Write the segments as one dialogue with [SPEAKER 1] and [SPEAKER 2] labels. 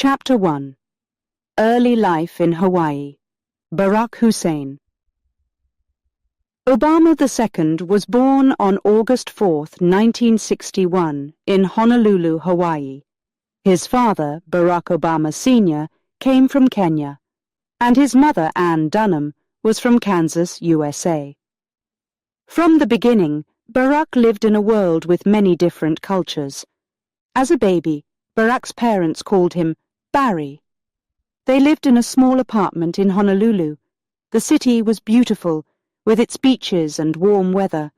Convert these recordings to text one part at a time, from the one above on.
[SPEAKER 1] Chapter 1. Early Life in Hawaii. Barack Hussein. Obama II was born on August 4, 1961, in Honolulu, Hawaii. His father, Barack Obama Sr., came from Kenya, and his mother, Ann Dunham, was from Kansas, USA. From the beginning, Barack lived in a world with many different cultures. As a baby, Barack's parents called him Barry. They lived in a small apartment in Honolulu. The city was beautiful, with its beaches and warm weather.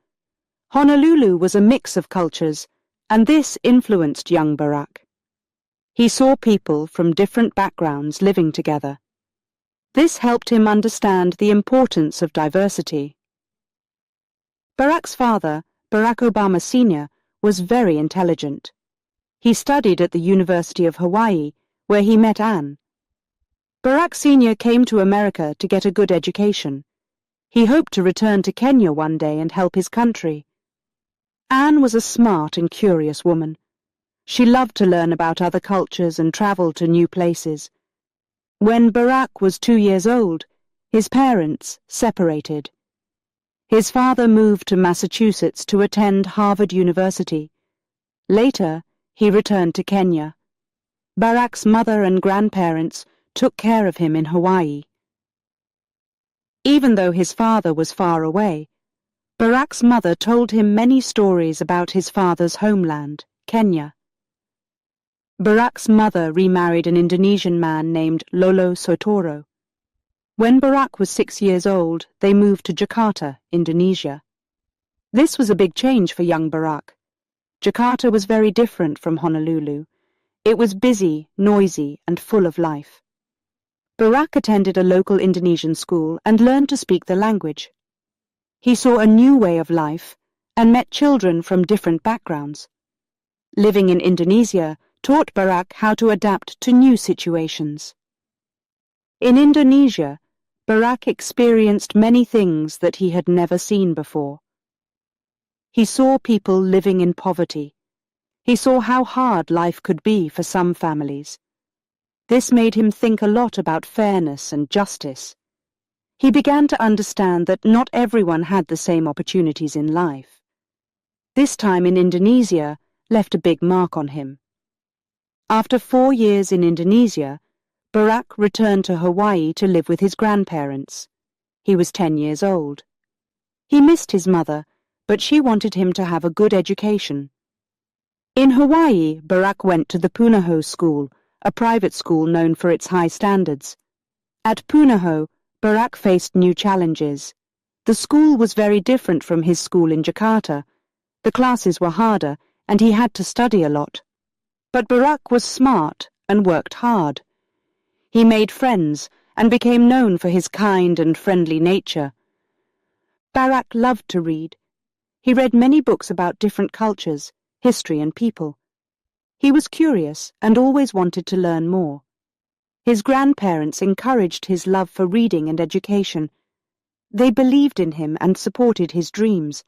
[SPEAKER 1] Honolulu was a mix of cultures, and this influenced young Barack. He saw people from different backgrounds living together. This helped him understand the importance of diversity. Barack's father, Barack Obama Sr., was very intelligent. He studied at the University of Hawaii, where he met Ann. Barack Sr. came to America to get a good education. He hoped to return to Kenya one day and help his country. Ann was a smart and curious woman. She loved to learn about other cultures and travel to new places. When Barack was 2 years old, his parents separated. His father moved to Massachusetts to attend Harvard University. Later, he returned to Kenya. Barack's mother and grandparents took care of him in Hawaii. Even though his father was far away, Barack's mother told him many stories about his father's homeland, Kenya. Barack's mother remarried an Indonesian man named Lolo Sotoro. When Barack was 6 years old, they moved to Jakarta, Indonesia. This was a big change for young Barack. Jakarta was very different from Honolulu. It was busy, noisy, and full of life. Barack attended a local Indonesian school and learned to speak the language. He saw a new way of life and met children from different backgrounds. Living in Indonesia taught Barack how to adapt to new situations. In Indonesia, Barack experienced many things that he had never seen before. He saw people living in poverty. He saw how hard life could be for some families. This made him think a lot about fairness and justice. He began to understand that not everyone had the same opportunities in life. This time in Indonesia left a big mark on him. After 4 years in Indonesia, Barack returned to Hawaii to live with his grandparents. He was 10 years old. He missed his mother, but she wanted him to have a good education. In Hawaii, Barack went to the Punahou School, a private school known for its high standards. At Punahou, Barack faced new challenges. The school was very different from his school in Jakarta. The classes were harder, and he had to study a lot. But Barack was smart and worked hard. He made friends and became known for his kind and friendly nature. Barack loved to read. He read many books about different cultures, history, and people. He was curious and always wanted to learn more. His grandparents encouraged his love for reading and education. They believed in him and supported his dreams.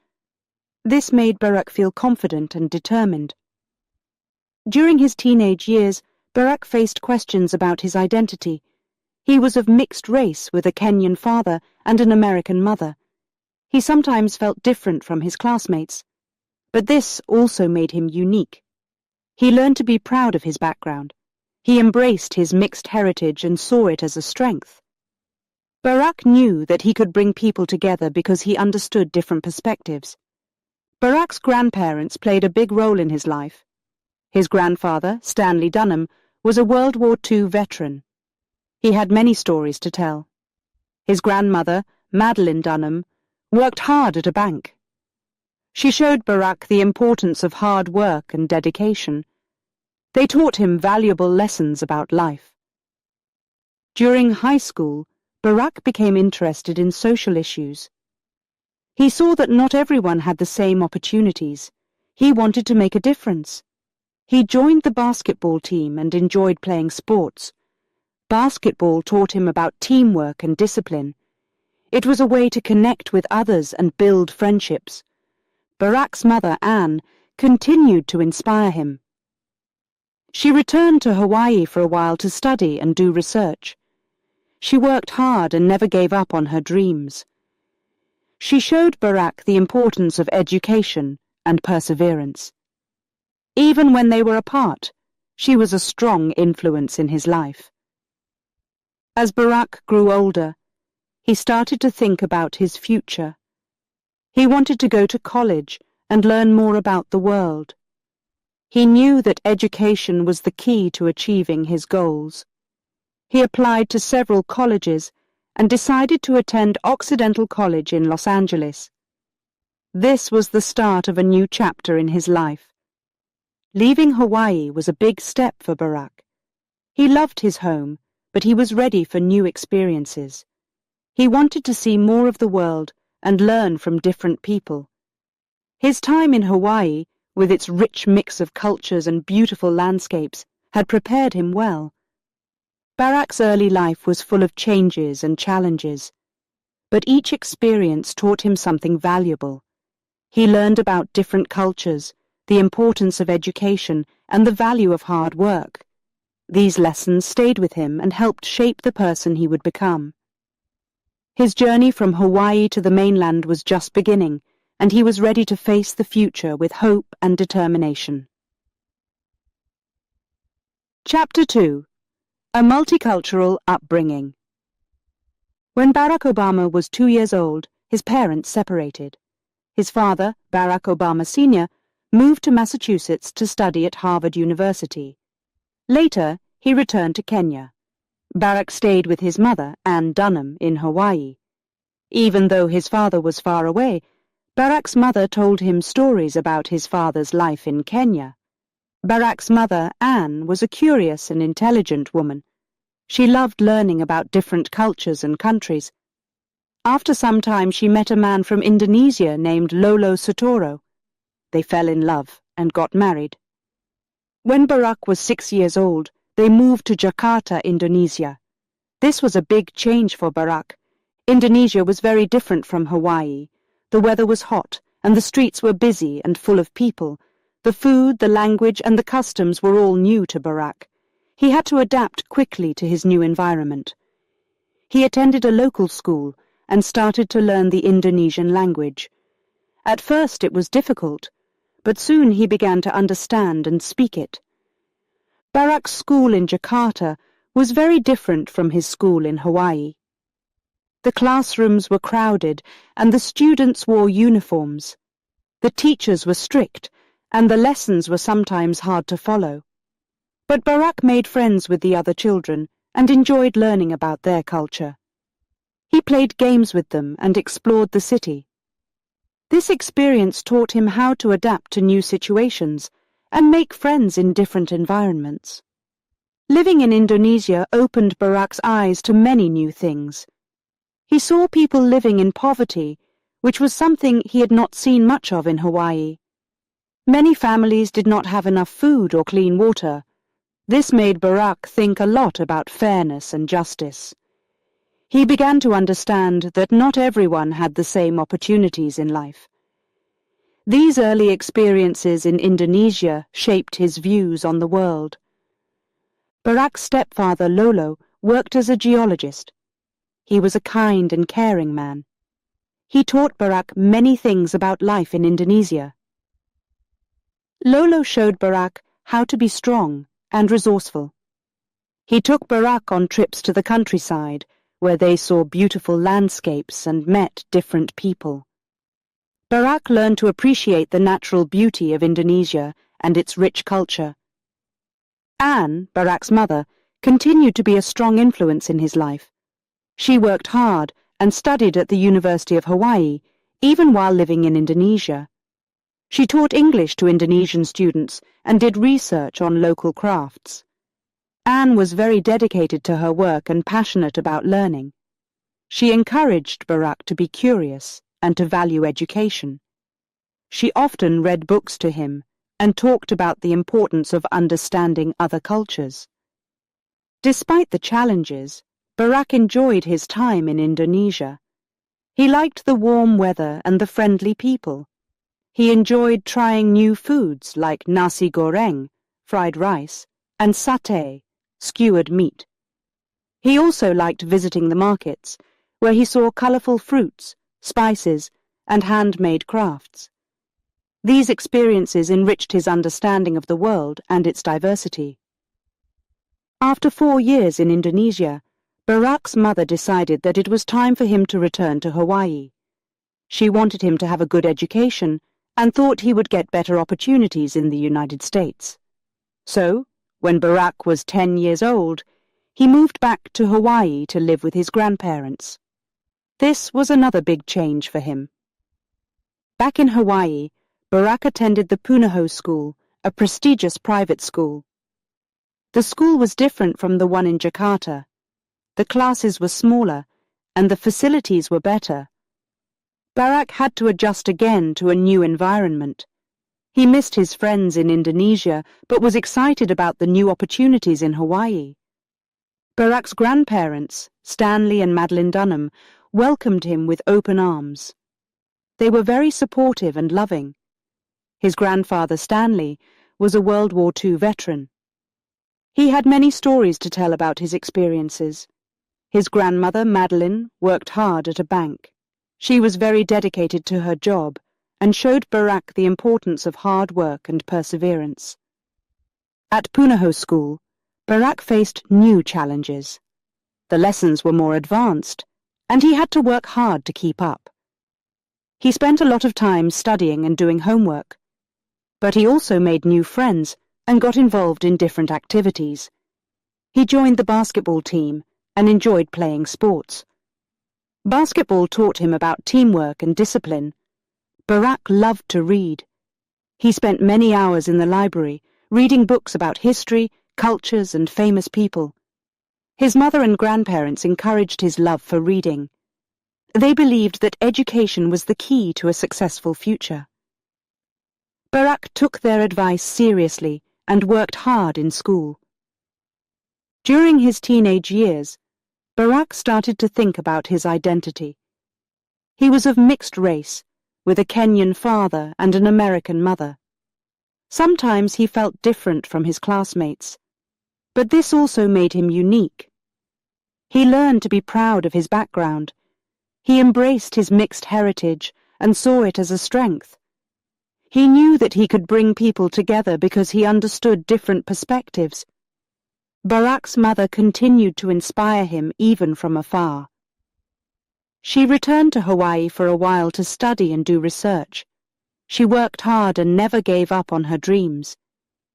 [SPEAKER 1] This made Barack feel confident and determined. During his teenage years, Barack faced questions about his identity. He was of mixed race with a Kenyan father and an American mother. He sometimes felt different from his classmates, but this also made him unique. He learned to be proud of his background. He embraced his mixed heritage and saw it as a strength. Barack knew that he could bring people together because he understood different perspectives. Barack's grandparents played a big role in his life. His grandfather, Stanley Dunham, was a World War II veteran. He had many stories to tell. His grandmother, Madeline Dunham, worked hard at a bank. She showed Barack the importance of hard work and dedication. They taught him valuable lessons about life. During high school, Barack became interested in social issues. He saw that not everyone had the same opportunities. He wanted to make a difference. He joined the basketball team and enjoyed playing sports. Basketball taught him about teamwork and discipline. It was a way to connect with others and build friendships. Barack's mother, Ann, continued to inspire him. She returned to Hawaii for a while to study and do research. She worked hard and never gave up on her dreams. She showed Barack the importance of education and perseverance. Even when they were apart, she was a strong influence in his life. As Barack grew older, he started to think about his future. He wanted to go to college and learn more about the world. He knew that education was the key to achieving his goals. He applied to several colleges and decided to attend Occidental College in Los Angeles. This was the start of a new chapter in his life. Leaving Hawaii was a big step for Barack. He loved his home, but he was ready for new experiences. He wanted to see more of the world and learn from different people. His time in Hawaii, with its rich mix of cultures and beautiful landscapes, had prepared him well. Barack's early life was full of changes and challenges, but each experience taught him something valuable. He learned about different cultures, the importance of education, and the value of hard work. These lessons stayed with him and helped shape the person he would become. His journey from Hawaii to the mainland was just beginning, and he was ready to face the future with hope and determination. Chapter 2. A Multicultural Upbringing. When Barack Obama was 2 years old, his parents separated. His father, Barack Obama Sr., moved to Massachusetts to study at Harvard University. Later, he returned to Kenya. Barack stayed with his mother, Ann Dunham, in Hawaii. Even though his father was far away, Barack's mother told him stories about his father's life in Kenya. Barack's mother, Ann, was a curious and intelligent woman. She loved learning about different cultures and countries. After some time, she met a man from Indonesia named Lolo Sutoro. They fell in love and got married. When Barack was 6 years old, they moved to Jakarta, Indonesia. This was a big change for Barack. Indonesia was very different from Hawaii. The weather was hot, and the streets were busy and full of people. The food, the language, and the customs were all new to Barack. He had to adapt quickly to his new environment. He attended a local school and started to learn the Indonesian language. At first it was difficult, but soon he began to understand and speak it. Barack's school in Jakarta was very different from his school in Hawaii. The classrooms were crowded and the students wore uniforms. The teachers were strict and the lessons were sometimes hard to follow. But Barack made friends with the other children and enjoyed learning about their culture. He played games with them and explored the city. This experience taught him how to adapt to new situations and make friends in different environments. Living in Indonesia opened Barack's eyes to many new things. He saw people living in poverty, which was something he had not seen much of in Hawaii. Many families did not have enough food or clean water. This made Barack think a lot about fairness and justice. He began to understand that not everyone had the same opportunities in life. These early experiences in Indonesia shaped his views on the world. Barack's stepfather, Lolo, worked as a geologist. He was a kind and caring man. He taught Barack many things about life in Indonesia. Lolo showed Barack how to be strong and resourceful. He took Barack on trips to the countryside, where they saw beautiful landscapes and met different people. Barack learned to appreciate the natural beauty of Indonesia and its rich culture. Anne, Barack's mother, continued to be a strong influence in his life. She worked hard and studied at the University of Hawaii, even while living in Indonesia. She taught English to Indonesian students and did research on local crafts. Anne was very dedicated to her work and passionate about learning. She encouraged Barack to be curious and to value education. She often read books to him and talked about the importance of understanding other cultures. Despite the challenges, Barack enjoyed his time in Indonesia. He liked the warm weather and the friendly people. He enjoyed trying new foods like nasi goreng, fried rice, and satay, skewered meat. He also liked visiting the markets, where he saw colourful fruits, spices, and handmade crafts. These experiences enriched his understanding of the world and its diversity. After 4 years in Indonesia, Barak's mother decided that it was time for him to return to Hawaii. She wanted him to have a good education and thought he would get better opportunities in the United States. So, when Barak was 10 years old, he moved back to Hawaii to live with his grandparents. This was another big change for him. Back in Hawaii, Barak attended the Punahou School, a prestigious private school. The school was different from the one in Jakarta. The classes were smaller, and the facilities were better. Barak had to adjust again to a new environment. He missed his friends in Indonesia, but was excited about the new opportunities in Hawaii. Barak's grandparents, Stanley and Madeline Dunham, welcomed him with open arms. They were very supportive and loving. His grandfather, Stanley, was a World War II veteran. He had many stories to tell about his experiences. His grandmother, Madeline, worked hard at a bank. She was very dedicated to her job and showed Barak the importance of hard work and perseverance. At Punahou School, Barak faced new challenges. The lessons were more advanced, and he had to work hard to keep up. He spent a lot of time studying and doing homework, but he also made new friends and got involved in different activities. He joined the basketball team and enjoyed playing sports. Basketball taught him about teamwork and discipline. Barak loved to read. He spent many hours in the library, reading books about history, cultures, and famous people. His mother and grandparents encouraged his love for reading. They believed that education was the key to a successful future. Barak took their advice seriously and worked hard in school. During his teenage years, Barak started to think about his identity. He was of mixed race, with a Kenyan father and an American mother. Sometimes he felt different from his classmates, but this also made him unique. He learned to be proud of his background. He embraced his mixed heritage and saw it as a strength. He knew that he could bring people together because he understood different perspectives. Barak's mother continued to inspire him even from afar. She returned to Hawaii for a while to study and do research. She worked hard and never gave up on her dreams.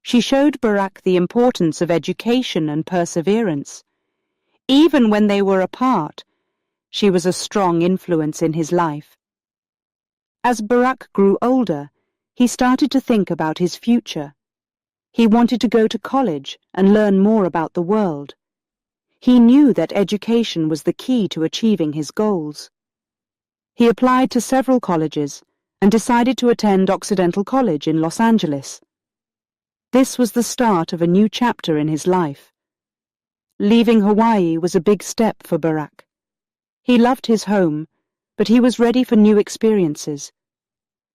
[SPEAKER 1] She showed Barak the importance of education and perseverance. Even when they were apart, she was a strong influence in his life. As Barak grew older, he started to think about his future. He wanted to go to college and learn more about the world. He knew that education was the key to achieving his goals. He applied to several colleges and decided to attend Occidental College in Los Angeles. This was the start of a new chapter in his life. Leaving Hawaii was a big step for Barak. He loved his home, but he was ready for new experiences.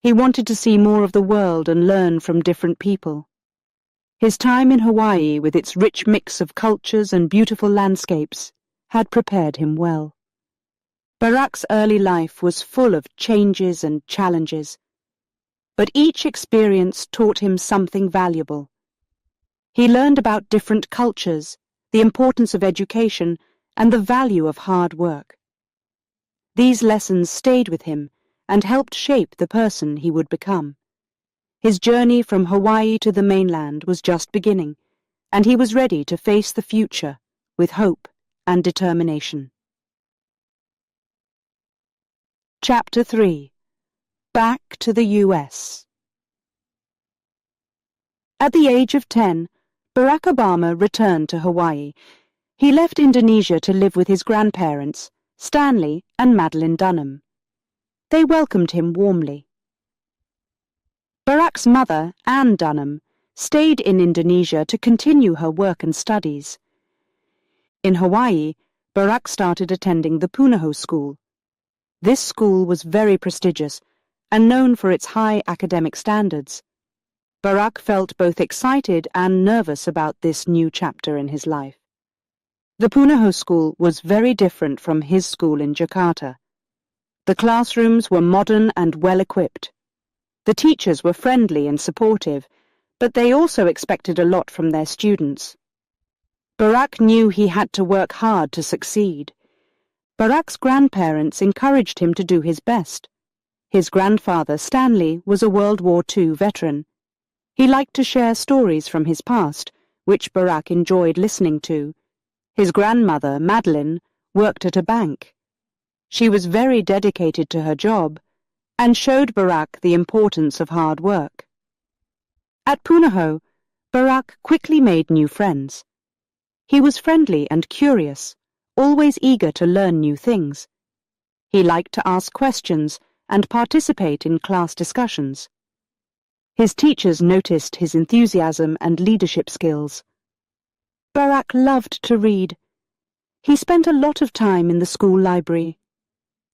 [SPEAKER 1] He wanted to see more of the world and learn from different people. His time in Hawaii, with its rich mix of cultures and beautiful landscapes, had prepared him well. Barak's early life was full of changes and challenges, but each experience taught him something valuable. He learned about different cultures, the importance of education, and the value of hard work. These lessons stayed with him and helped shape the person he would become. His journey from Hawaii to the mainland was just beginning, and he was ready to face the future with hope and determination. Chapter 3. Back to the U.S. At the age of 10, Barack Obama returned to Hawaii. He left Indonesia to live with his grandparents, Stanley and Madeline Dunham. They welcomed him warmly. Barack's mother, Anne Dunham, stayed in Indonesia to continue her work and studies. In Hawaii, Barack started attending the Punahou School. This school was very prestigious and known for its high academic standards. Barak felt both excited and nervous about this new chapter in his life. The Punahou school was very different from his school in Jakarta. The classrooms were modern and well-equipped. The teachers were friendly and supportive, but they also expected a lot from their students. Barak knew he had to work hard to succeed. Barak's grandparents encouraged him to do his best. His grandfather, Stanley, was a World War II veteran. He liked to share stories from his past, which Barak enjoyed listening to. His grandmother, Madeline, worked at a bank. She was very dedicated to her job and showed Barak the importance of hard work. At Punahou, Barak quickly made new friends. He was friendly and curious, always eager to learn new things. He liked to ask questions and participate in class discussions. His teachers noticed his enthusiasm and leadership skills. Barak loved to read. He spent a lot of time in the school library.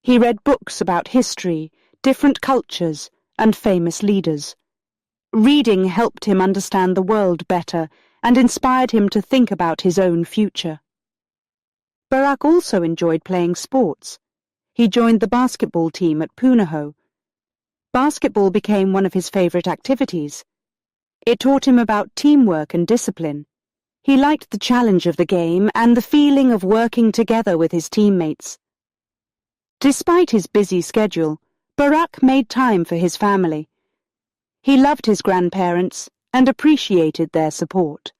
[SPEAKER 1] He read books about history, different cultures, and famous leaders. Reading helped him understand the world better and inspired him to think about his own future. Barak also enjoyed playing sports. He joined the basketball team at Punahou. Basketball became one of his favorite activities. It taught him about teamwork and discipline. He liked the challenge of the game and the feeling of working together with his teammates. Despite his busy schedule, Barak made time for his family. He loved his grandparents and appreciated their support.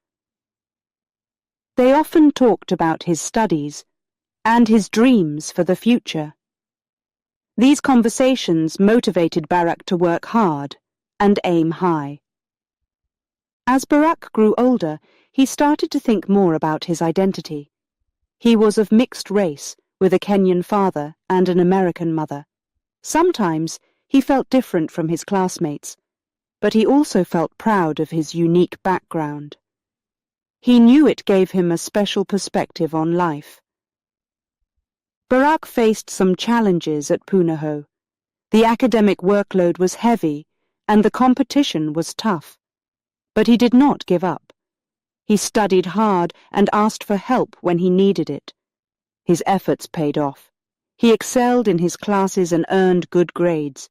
[SPEAKER 1] They often talked about his studies and his dreams for the future. These conversations motivated Barak to work hard and aim high. As Barak grew older, he started to think more about his identity. He was of mixed race, with a Kenyan father and an American mother. Sometimes he felt different from his classmates, but he also felt proud of his unique background. He knew it gave him a special perspective on life. Barak faced some challenges at Punahou. The academic workload was heavy and the competition was tough. But he did not give up. He studied hard and asked for help when he needed it. His efforts paid off. He excelled in his classes and earned good grades.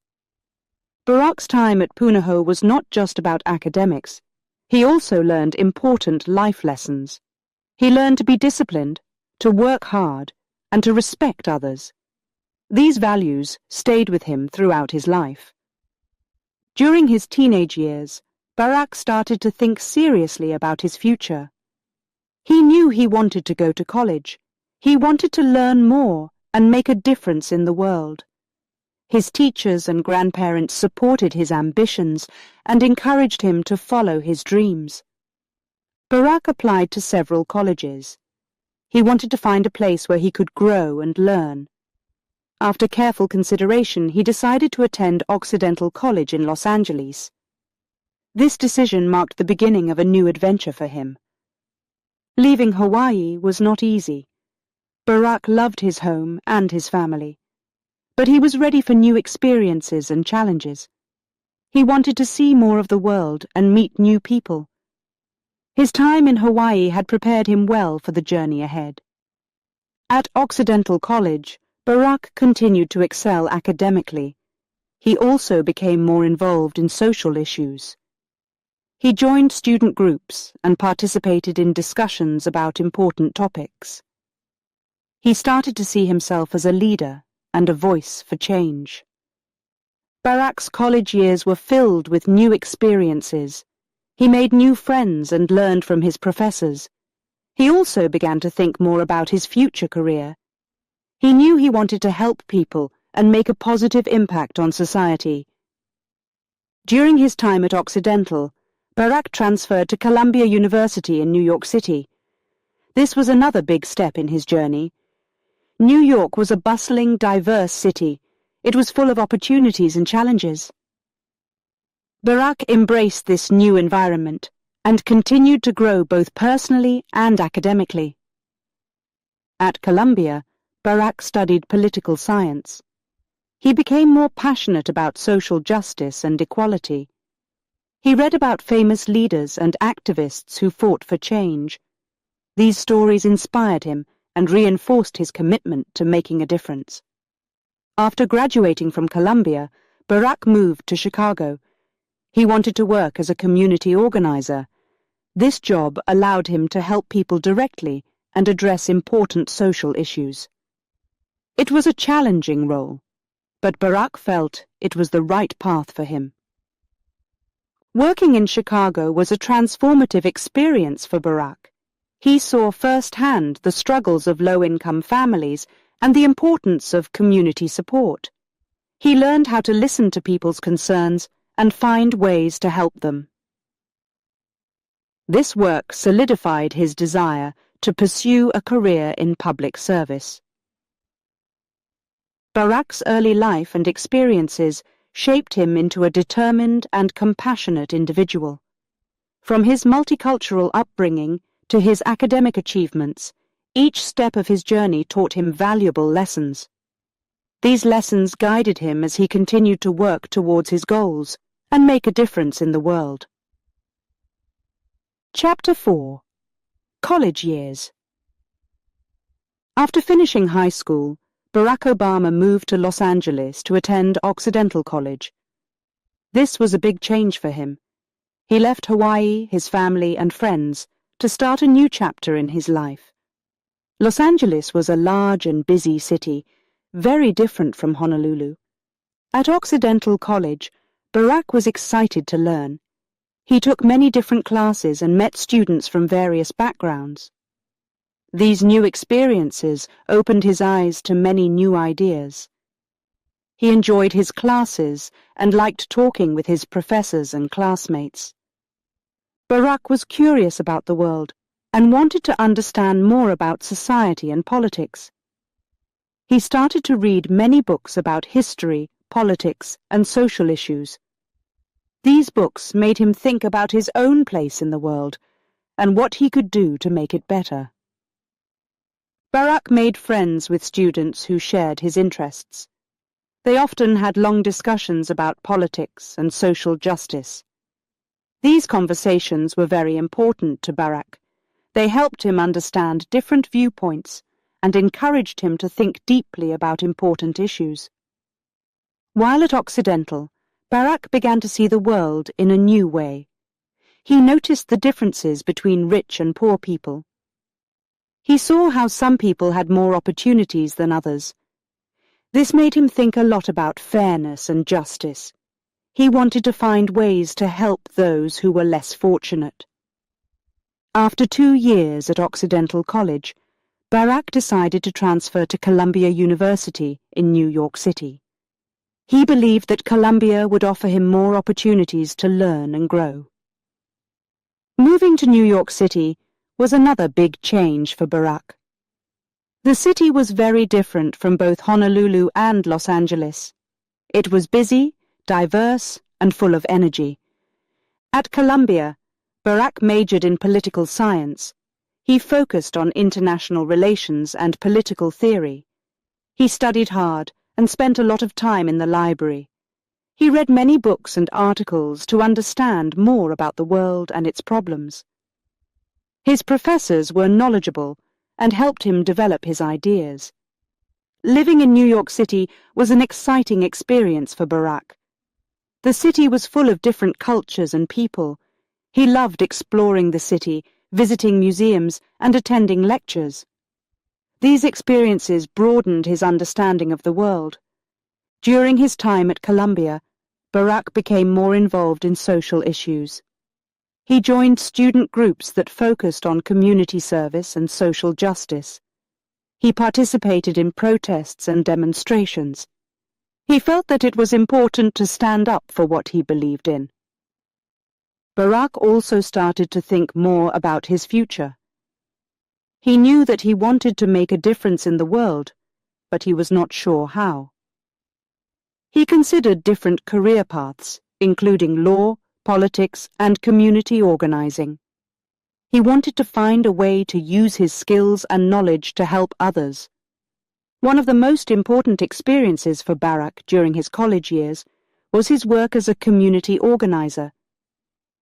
[SPEAKER 1] Barak's time at Punahou was not just about academics. He also learned important life lessons. He learned to be disciplined, to work hard, and to respect others. These values stayed with him throughout his life. During his teenage years, Barak started to think seriously about his future. He knew he wanted to go to college. He wanted to learn more and make a difference in the world. His teachers and grandparents supported his ambitions and encouraged him to follow his dreams. Barak applied to several colleges. He wanted to find a place where he could grow and learn. After careful consideration, he decided to attend Occidental College in Los Angeles. This decision marked the beginning of a new adventure for him. Leaving Hawaii was not easy. Barak loved his home and his family, but he was ready for new experiences and challenges. He wanted to see more of the world and meet new people. His time in Hawaii had prepared him well for the journey ahead. At Occidental College, Barak continued to excel academically. He also became more involved in social issues. He joined student groups and participated in discussions about important topics. He started to see himself as a leader and a voice for change. Barak's college years were filled with new experiences. He made new friends and learned from his professors. He also began to think more about his future career. He knew he wanted to help people and make a positive impact on society. During his time at Occidental, Barak transferred to Columbia University in New York City. This was another big step in his journey. New York was a bustling, diverse city. It was full of opportunities and challenges. Barak embraced this new environment and continued to grow both personally and academically. At Columbia, Barak studied political science. He became more passionate about social justice and equality. He read about famous leaders and activists who fought for change. These stories inspired him and reinforced his commitment to making a difference. After graduating from Columbia, Barack moved to Chicago. He wanted to work as a community organizer. This job allowed him to help people directly and address important social issues. It was a challenging role, but Barack felt it was the right path for him. Working in Chicago was a transformative experience for Barack. He saw firsthand the struggles of low-income families and the importance of community support. He learned how to listen to people's concerns and find ways to help them. This work solidified his desire to pursue a career in public service. Barack's early life and experiences shaped him into a determined and compassionate individual. From his multicultural upbringing to his academic achievements, each step of his journey taught him valuable lessons. These lessons guided him as he continued to work towards his goals and make a difference in the world. Chapter 4. College Years. After finishing high school, Barack Obama moved to Los Angeles to attend Occidental College. This was a big change for him. He left Hawaii, his family, and friends to start a new chapter in his life. Los Angeles was a large and busy city, very different from Honolulu. At Occidental College, Barack was excited to learn. He took many different classes and met students from various backgrounds. These new experiences opened his eyes to many new ideas. He enjoyed his classes and liked talking with his professors and classmates. Barack was curious about the world and wanted to understand more about society and politics. He started to read many books about history, politics, and social issues. These books made him think about his own place in the world and what he could do to make it better. Barack made friends with students who shared his interests. They often had long discussions about politics and social justice. These conversations were very important to Barack. They helped him understand different viewpoints and encouraged him to think deeply about important issues. While at Occidental, Barack began to see the world in a new way. He noticed the differences between rich and poor people. He saw how some people had more opportunities than others. This made him think a lot about fairness and justice. He wanted to find ways to help those who were less fortunate. After 2 years at Occidental College, Barack decided to transfer to Columbia University in New York City. He believed that Columbia would offer him more opportunities to learn and grow. Moving to New York City was another big change for Barack. The city was very different from both Honolulu and Los Angeles. It was busy, diverse, and full of energy. At Columbia, Barack majored in political science. He focused on international relations and political theory. He studied hard and spent a lot of time in the library. He read many books and articles to understand more about the world and its problems. His professors were knowledgeable and helped him develop his ideas. Living in New York City was an exciting experience for Barack. The city was full of different cultures and people. He loved exploring the city, visiting museums, and attending lectures. These experiences broadened his understanding of the world. During his time at Columbia, Barack became more involved in social issues. He joined student groups that focused on community service and social justice. He participated in protests and demonstrations. He felt that it was important to stand up for what he believed in. Barack also started to think more about his future. He knew that he wanted to make a difference in the world, but he was not sure how. He considered different career paths, including law, politics, and community organizing. He wanted to find a way to use his skills and knowledge to help others. One of the most important experiences for Barack during his college years was his work as a community organizer.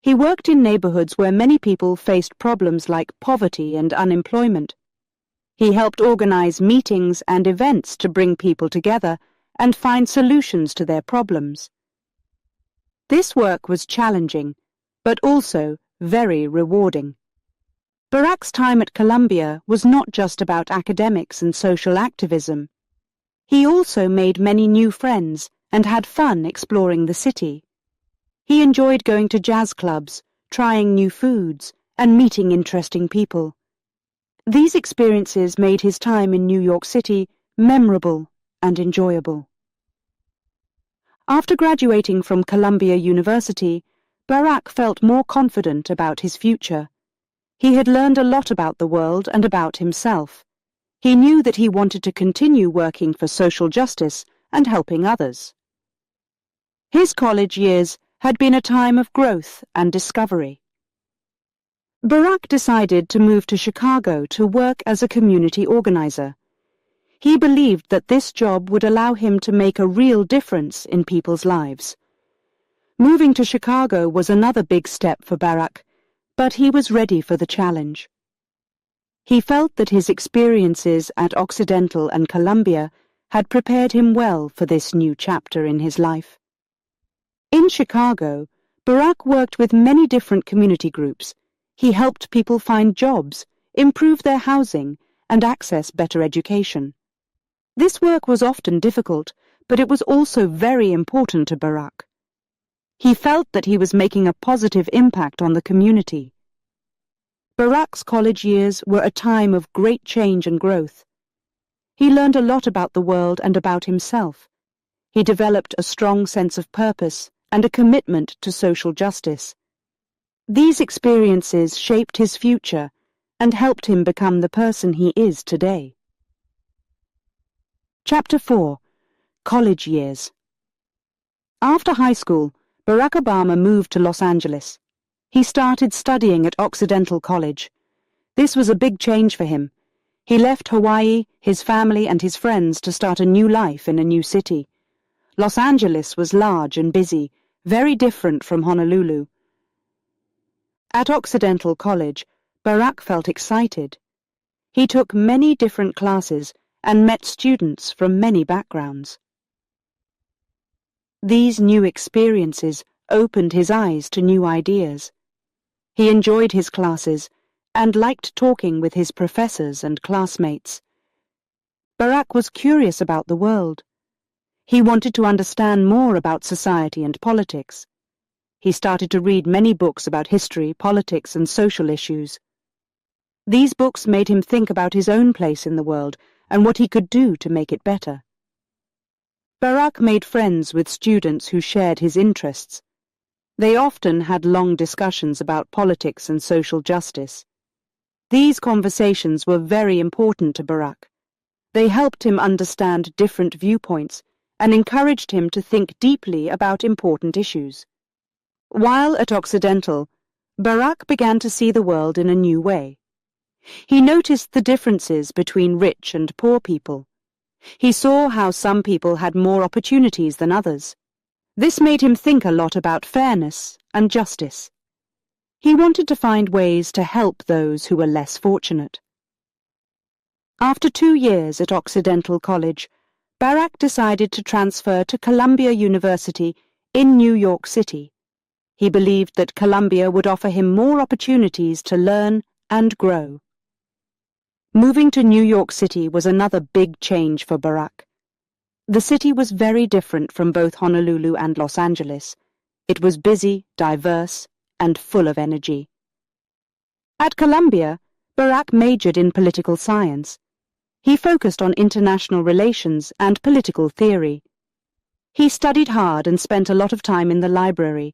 [SPEAKER 1] He worked in neighborhoods where many people faced problems like poverty and unemployment. He helped organize meetings and events to bring people together and find solutions to their problems. This work was challenging, but also very rewarding. Barack's time at Columbia was not just about academics and social activism. He also made many new friends and had fun exploring the city. He enjoyed going to jazz clubs, trying new foods, and meeting interesting people. These experiences made his time in New York City memorable and enjoyable. After graduating from Columbia University, Barack felt more confident about his future. He had learned a lot about the world and about himself. He knew that he wanted to continue working for social justice and helping others. His college years had been a time of growth and discovery. Barack decided to move to Chicago to work as a community organizer. He believed that this job would allow him to make a real difference in people's lives. Moving to Chicago was another big step for Barack, but he was ready for the challenge. He felt that his experiences at Occidental and Columbia had prepared him well for this new chapter in his life. In Chicago, Barack worked with many different community groups. He helped people find jobs, improve their housing, and access better education. This work was often difficult, but it was also very important to Barack. He felt that he was making a positive impact on the community. Barack's college years were a time of great change and growth. He learned a lot about the world and about himself. He developed a strong sense of purpose and a commitment to social justice. These experiences shaped his future and helped him become the person he is today. Chapter 4. College Years. After high school, Barack Obama moved to Los Angeles. He started studying at Occidental College. This was a big change for him. He left Hawaii, his family, and his friends to start a new life in a new city. Los Angeles was large and busy, very different from Honolulu. At Occidental College, Barack felt excited. He took many different classes and met students from many backgrounds. These new experiences opened his eyes to new ideas. He enjoyed his classes and liked talking with his professors and classmates. Barack was curious about the world. He wanted to understand more about society and politics. He started to read many books about history, politics, and social issues. These books made him think about his own place in the world and what he could do to make it better. Barack made friends with students who shared his interests. They often had long discussions about politics and social justice. These conversations were very important to Barack. They helped him understand different viewpoints and encouraged him to think deeply about important issues. While at Occidental, Barack began to see the world in a new way. He noticed the differences between rich and poor people. He saw how some people had more opportunities than others. This made him think a lot about fairness and justice. He wanted to find ways to help those who were less fortunate. After 2 years at Occidental College, Barack decided to transfer to Columbia University in New York City. He believed that Columbia would offer him more opportunities to learn and grow. Moving to New York City was another big change for Barack. The city was very different from both Honolulu and Los Angeles. It was busy, diverse, and full of energy. At Columbia, Barack majored in political science. He focused on international relations and political theory. He studied hard and spent a lot of time in the library.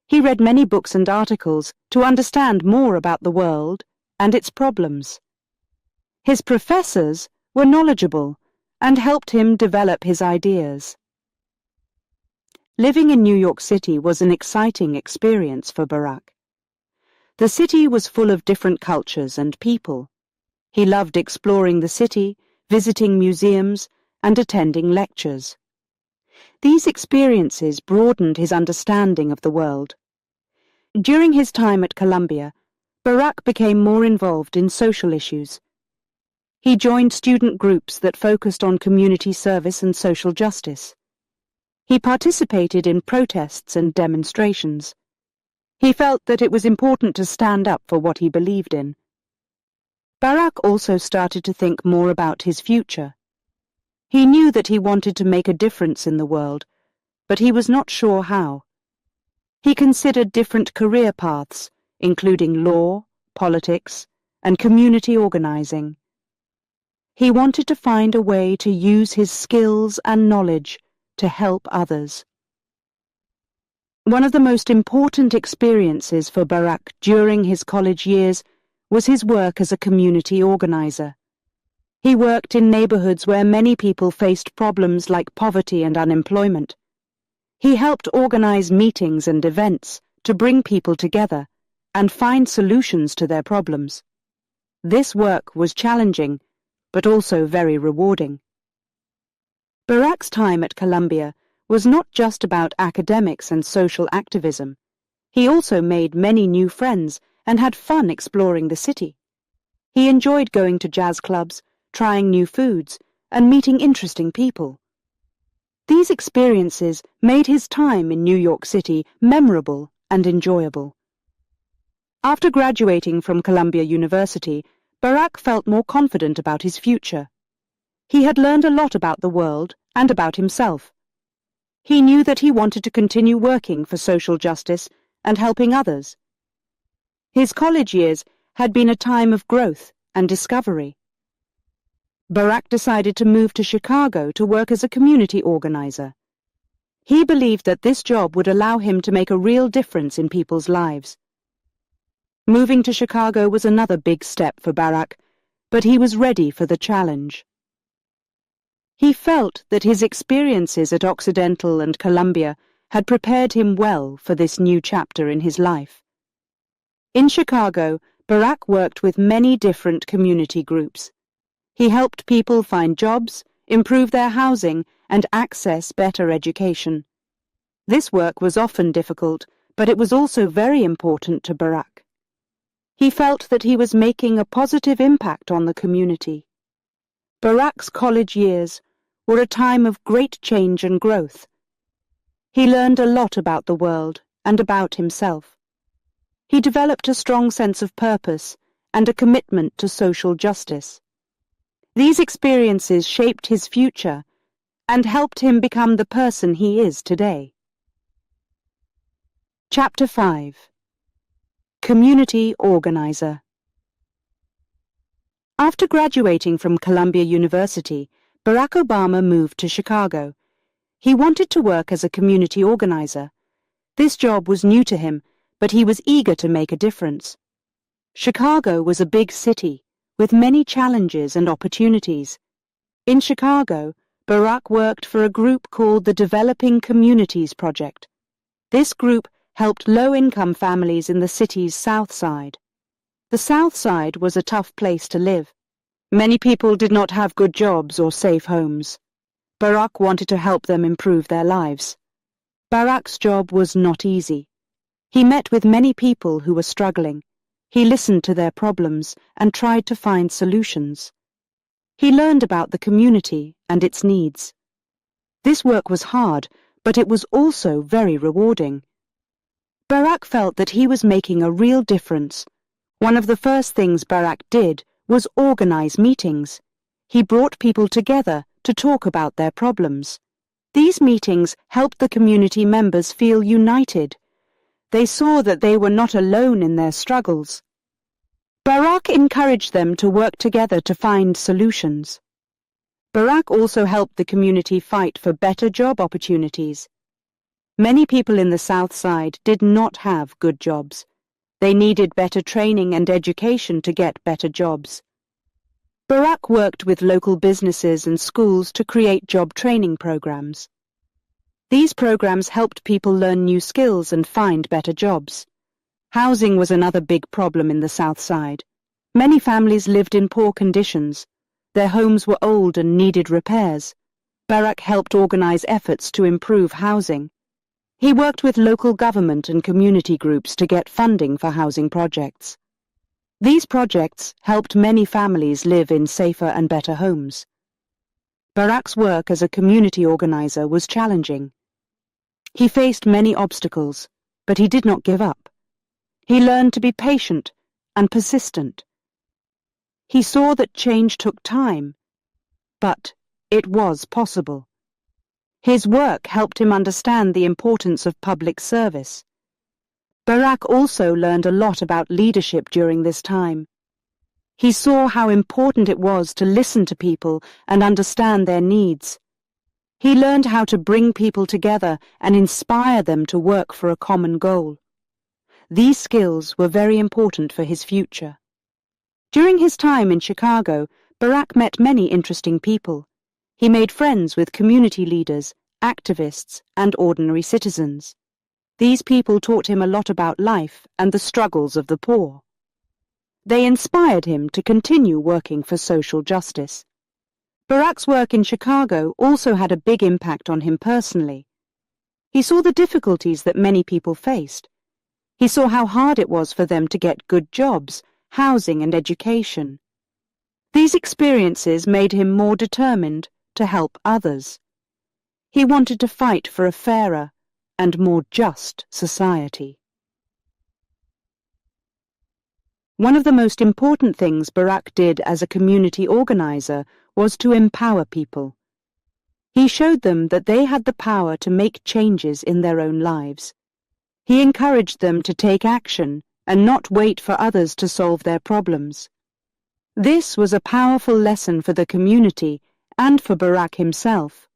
[SPEAKER 1] He read many books and articles to understand more about the world and its problems. His professors were knowledgeable and helped him develop his ideas. Living in New York City was an exciting experience for Barack. The city was full of different cultures and people. He loved exploring the city, visiting museums, and attending lectures. These experiences broadened his understanding of the world. During his time at Columbia, Barak became more involved in social issues. He joined student groups that focused on community service and social justice. He participated in protests and demonstrations. He felt that it was important to stand up for what he believed in. Barak also started to think more about his future. He knew that he wanted to make a difference in the world, but he was not sure how. He considered different career paths, including law, politics, and community organizing. He wanted to find a way to use his skills and knowledge to help others. One of the most important experiences for Barak during his college years was his work as a community organizer. He worked in neighborhoods where many people faced problems like poverty and unemployment. He helped organize meetings and events to bring people together and find solutions to their problems. This work was challenging, but also very rewarding. Barak's time at Columbia was not just about academics and social activism. He also made many new friends and had fun exploring the city. He enjoyed going to jazz clubs, trying new foods, and meeting interesting people. These experiences made his time in New York City memorable and enjoyable. After graduating from Columbia University, Barak felt more confident about his future. He had learned a lot about the world and about himself. He knew that he wanted to continue working for social justice and helping others. His college years had been a time of growth and discovery. Barak decided to move to Chicago to work as a community organizer. He believed that this job would allow him to make a real difference in people's lives. Moving to Chicago was another big step for Barak, but he was ready for the challenge. He felt that his experiences at Occidental and Columbia had prepared him well for this new chapter in his life. In Chicago, Barak worked with many different community groups. He helped people find jobs, improve their housing, and access better education. This work was often difficult, but it was also very important to Barak. He felt that he was making a positive impact on the community. Barak's college years were a time of great change and growth. He learned a lot about the world and about himself. He developed a strong sense of purpose and a commitment to social justice. These experiences shaped his future and helped him become the person he is today. Chapter 5. Community Organizer. After graduating from Columbia University, Barack Obama moved to Chicago. He wanted to work as a community organizer. This job was new to him, but he was eager to make a difference. Chicago was a big city, with many challenges and opportunities. In Chicago, Barack worked for a group called the Developing Communities Project. This group helped low-income families in the city's South Side. The South Side was a tough place to live. Many people did not have good jobs or safe homes. Barack wanted to help them improve their lives. Barack's job was not easy. He met with many people who were struggling. He listened to their problems and tried to find solutions. He learned about the community and its needs. This work was hard, but it was also very rewarding. Barack felt that he was making a real difference. One of the first things Barack did was organize meetings. He brought people together to talk about their problems. These meetings helped the community members feel united. They saw that they were not alone in their struggles. Barack encouraged them to work together to find solutions. Barack also helped the community fight for better job opportunities. Many people in the South Side did not have good jobs. They needed better training and education to get better jobs. Barack worked with local businesses and schools to create job training programs. These programs helped people learn new skills and find better jobs. Housing was another big problem in the South Side. Many families lived in poor conditions. Their homes were old and needed repairs. Barack helped organize efforts to improve housing. He worked with local government and community groups to get funding for housing projects. These projects helped many families live in safer and better homes. Barak's work as a community organizer was challenging. He faced many obstacles, but he did not give up. He learned to be patient and persistent. He saw that change took time, but it was possible. His work helped him understand the importance of public service. Barak also learned a lot about leadership during this time. He saw how important it was to listen to people and understand their needs. He learned how to bring people together and inspire them to work for a common goal. These skills were very important for his future. During his time in Chicago, Barak met many interesting people. He made friends with community leaders, activists, and ordinary citizens. These people taught him a lot about life and the struggles of the poor. They inspired him to continue working for social justice. Barak's work in Chicago also had a big impact on him personally. He saw the difficulties that many people faced. He saw how hard it was for them to get good jobs, housing, and education. These experiences made him more determined to help others. He wanted to fight for a fairer and more just society. One of the most important things Barak did as a community organizer was to empower people. He showed them that they had the power to make changes in their own lives. He encouraged them to take action and not wait for others to solve their problems. This was a powerful lesson for the community and for Barak himself.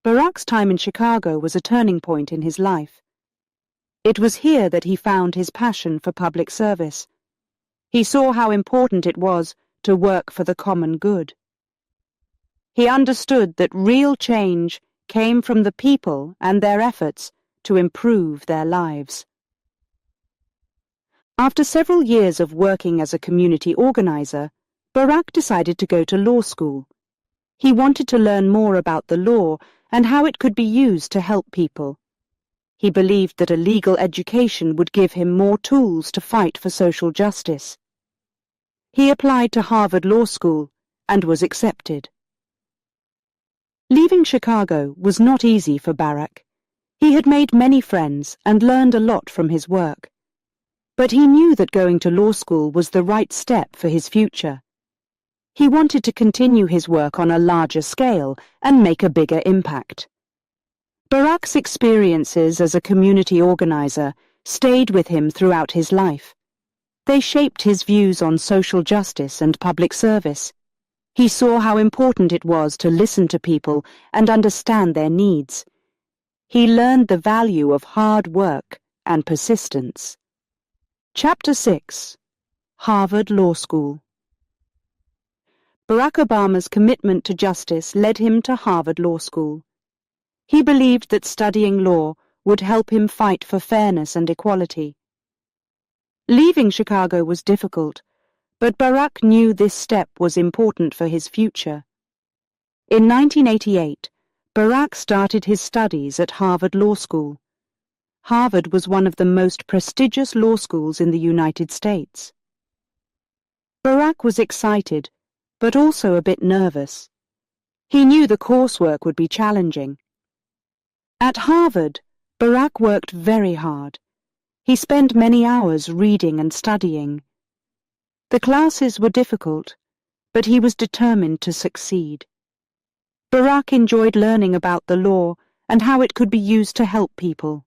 [SPEAKER 1] Barak's time in Chicago was a turning point in his life. It was here that he found his passion for public service. He saw how important it was to work for the common good. He understood that real change came from the people and their efforts to improve their lives. After several years of working as a community organizer, Barak decided to go to law school. He wanted to learn more about the law and how it could be used to help people. He believed that a legal education would give him more tools to fight for social justice. He applied to Harvard Law School and was accepted. Leaving Chicago was not easy for Barak. He had made many friends and learned a lot from his work. But he knew that going to law school was the right step for his future. He wanted to continue his work on a larger scale and make a bigger impact. Barak's experiences as a community organizer stayed with him throughout his life. They shaped his views on social justice and public service. He saw how important it was to listen to people and understand their needs. He learned the value of hard work and persistence. Chapter 6. Harvard Law School. Barack Obama's commitment to justice led him to Harvard Law School. He believed that studying law would help him fight for fairness and equality. Leaving Chicago was difficult, but Barack knew this step was important for his future. In 1988, Barack started his studies at Harvard Law School. Harvard was one of the most prestigious law schools in the United States. Barack was excited, but also a bit nervous. He knew the coursework would be challenging. At Harvard, Barack worked very hard. He spent many hours reading and studying. The classes were difficult, but he was determined to succeed. Barack enjoyed learning about the law and how it could be used to help people.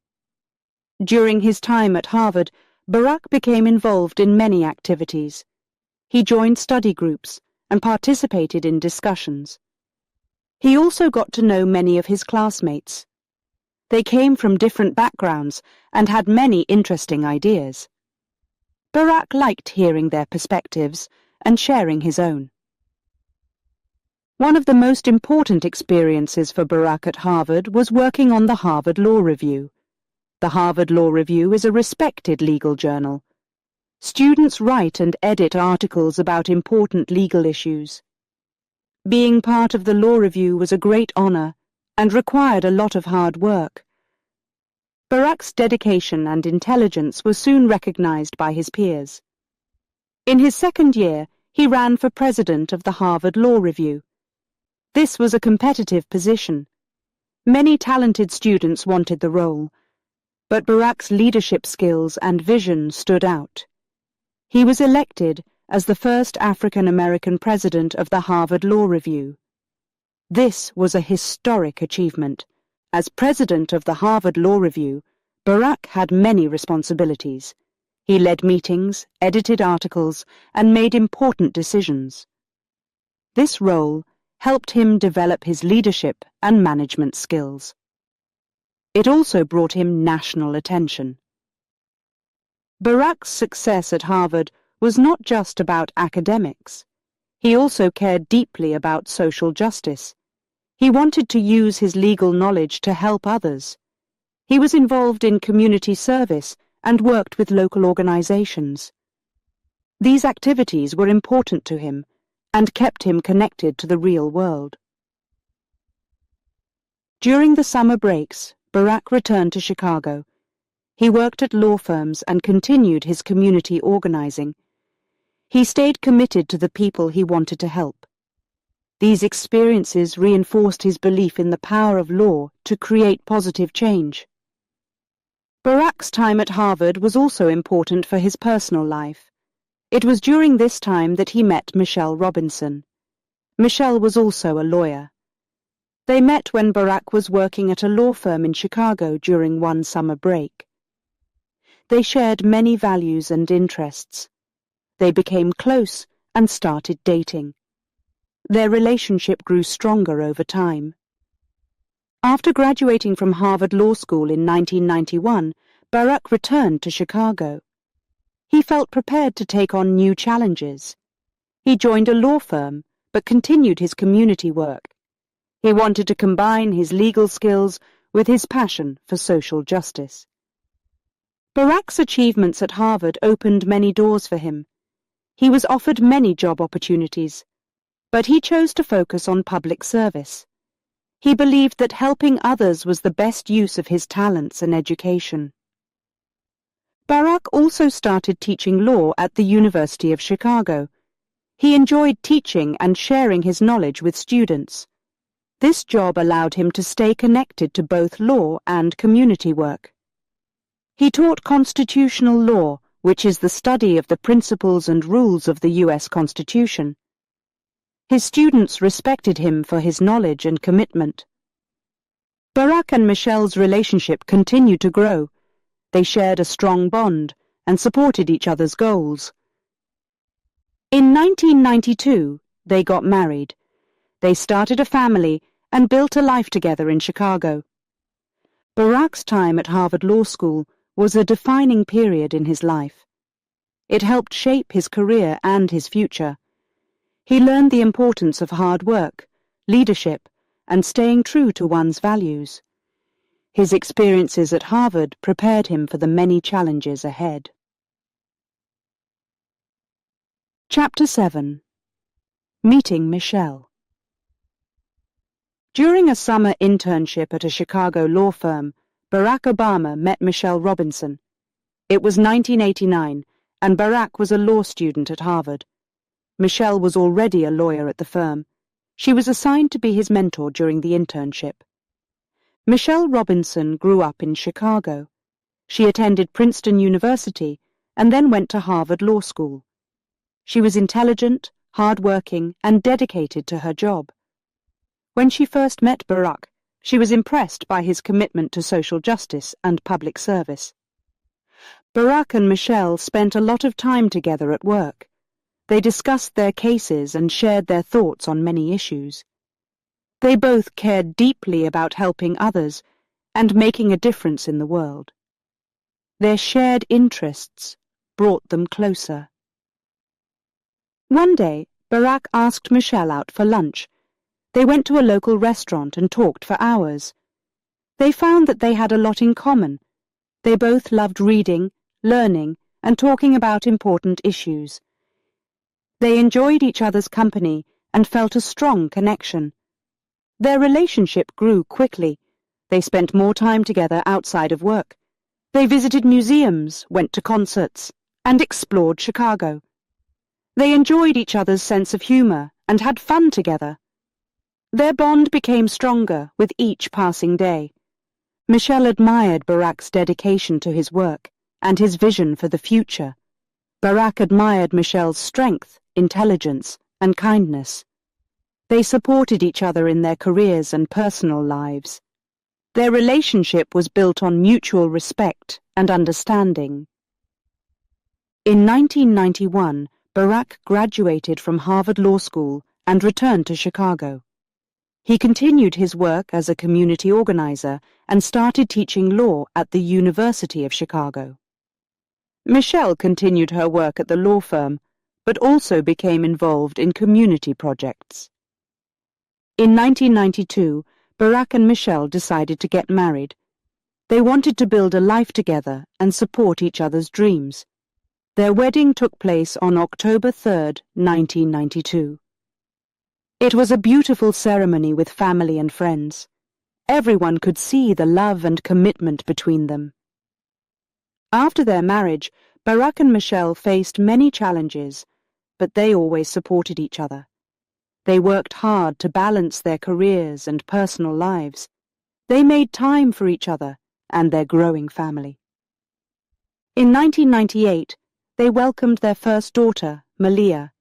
[SPEAKER 1] During his time at Harvard, Barack became involved in many activities. He joined study groups and participated in discussions. He also got to know many of his classmates. They came from different backgrounds and had many interesting ideas. Barack liked hearing their perspectives and sharing his own. One of the most important experiences for Barack at Harvard was working on the Harvard Law Review. The Harvard Law Review is a respected legal journal. Students write and edit articles about important legal issues. Being part of the Law Review was a great honor and required a lot of hard work. Barack's dedication and intelligence were soon recognized by his peers. In his second year, he ran for president of the Harvard Law Review. This was a competitive position. Many talented students wanted the role, but Barack's leadership skills and vision stood out. He was elected as the first African-American president of the Harvard Law Review. This was a historic achievement. As president of the Harvard Law Review, Barack had many responsibilities. He led meetings, edited articles, and made important decisions. This role helped him develop his leadership and management skills. It also brought him national attention. Barack's success at Harvard was not just about academics. He also cared deeply about social justice. He wanted to use his legal knowledge to help others. He was involved in community service and worked with local organizations. These activities were important to him and kept him connected to the real world. During the summer breaks, Barack returned to Chicago. He worked at law firms and continued his community organizing. He stayed committed to the people he wanted to help. These experiences reinforced his belief in the power of law to create positive change. Barack's time at Harvard was also important for his personal life. It was during this time that he met Michelle Robinson. Michelle was also a lawyer. They met when Barack was working at a law firm in Chicago during one summer break. They shared many values and interests. They became close and started dating. Their relationship grew stronger over time. After graduating from Harvard Law School in 1991, Barack returned to Chicago. He felt prepared to take on new challenges. He joined a law firm, but continued his community work. He wanted to combine his legal skills with his passion for social justice. Barack's achievements at Harvard opened many doors for him. He was offered many job opportunities, but he chose to focus on public service. He believed that helping others was the best use of his talents and education. Barack also started teaching law at the University of Chicago. He enjoyed teaching and sharing his knowledge with students. This job allowed him to stay connected to both law and community work. He taught constitutional law, which is the study of the principles and rules of the U.S. Constitution. His students respected him for his knowledge and commitment. Barack and Michelle's relationship continued to grow. They shared a strong bond and supported each other's goals. In 1992, they got married. They started a family and built a life together in Chicago. Barack's time at Harvard Law School was a defining period in his life. It helped shape his career and his future. He learned the importance of hard work, leadership, and staying true to one's values. His experiences at Harvard prepared him for the many challenges ahead. Chapter 7. Meeting Michelle. During a summer internship at a Chicago law firm, Barack Obama met Michelle Robinson. It was 1989, and Barack was a law student at Harvard. Michelle was already a lawyer at the firm. She was assigned to be his mentor during the internship. Michelle Robinson grew up in Chicago. She attended Princeton University and then went to Harvard Law School. She was intelligent, hard-working, and dedicated to her job. When she first met Barack, she was impressed by his commitment to social justice and public service. Barack and Michelle spent a lot of time together at work. They discussed their cases and shared their thoughts on many issues. They both cared deeply about helping others and making a difference in the world. Their shared interests brought them closer. One day, Barack asked Michelle out for lunch. They went to a local restaurant and talked for hours. They found that they had a lot in common. They both loved reading, learning, and talking about important issues. They enjoyed each other's company and felt a strong connection. Their relationship grew quickly. They spent more time together outside of work, They visited museums, went to concerts, and explored Chicago. They enjoyed each other's sense of humor and had fun together. Their bond became stronger with each passing day. Michelle admired Barack's dedication to his work and his vision for the future. Barack admired Michelle's strength, intelligence, and kindness. They supported each other in their careers and personal lives. Their relationship was built on mutual respect and understanding. In 1991, Barack graduated from Harvard Law School and returned to Chicago. He continued his work as a community organizer and started teaching law at the University of Chicago. Michelle continued her work at the law firm, but also became involved in community projects. In 1992, Barack and Michelle decided to get married. They wanted to build a life together and support each other's dreams. Their wedding took place on October 3, 1992. It was a beautiful ceremony with family and friends. Everyone could see the love and commitment between them. After their marriage, Barack and Michelle faced many challenges, but they always supported each other. They worked hard to balance their careers and personal lives. They made time for each other and their growing family. In 1998, they welcomed their first daughter, Malia.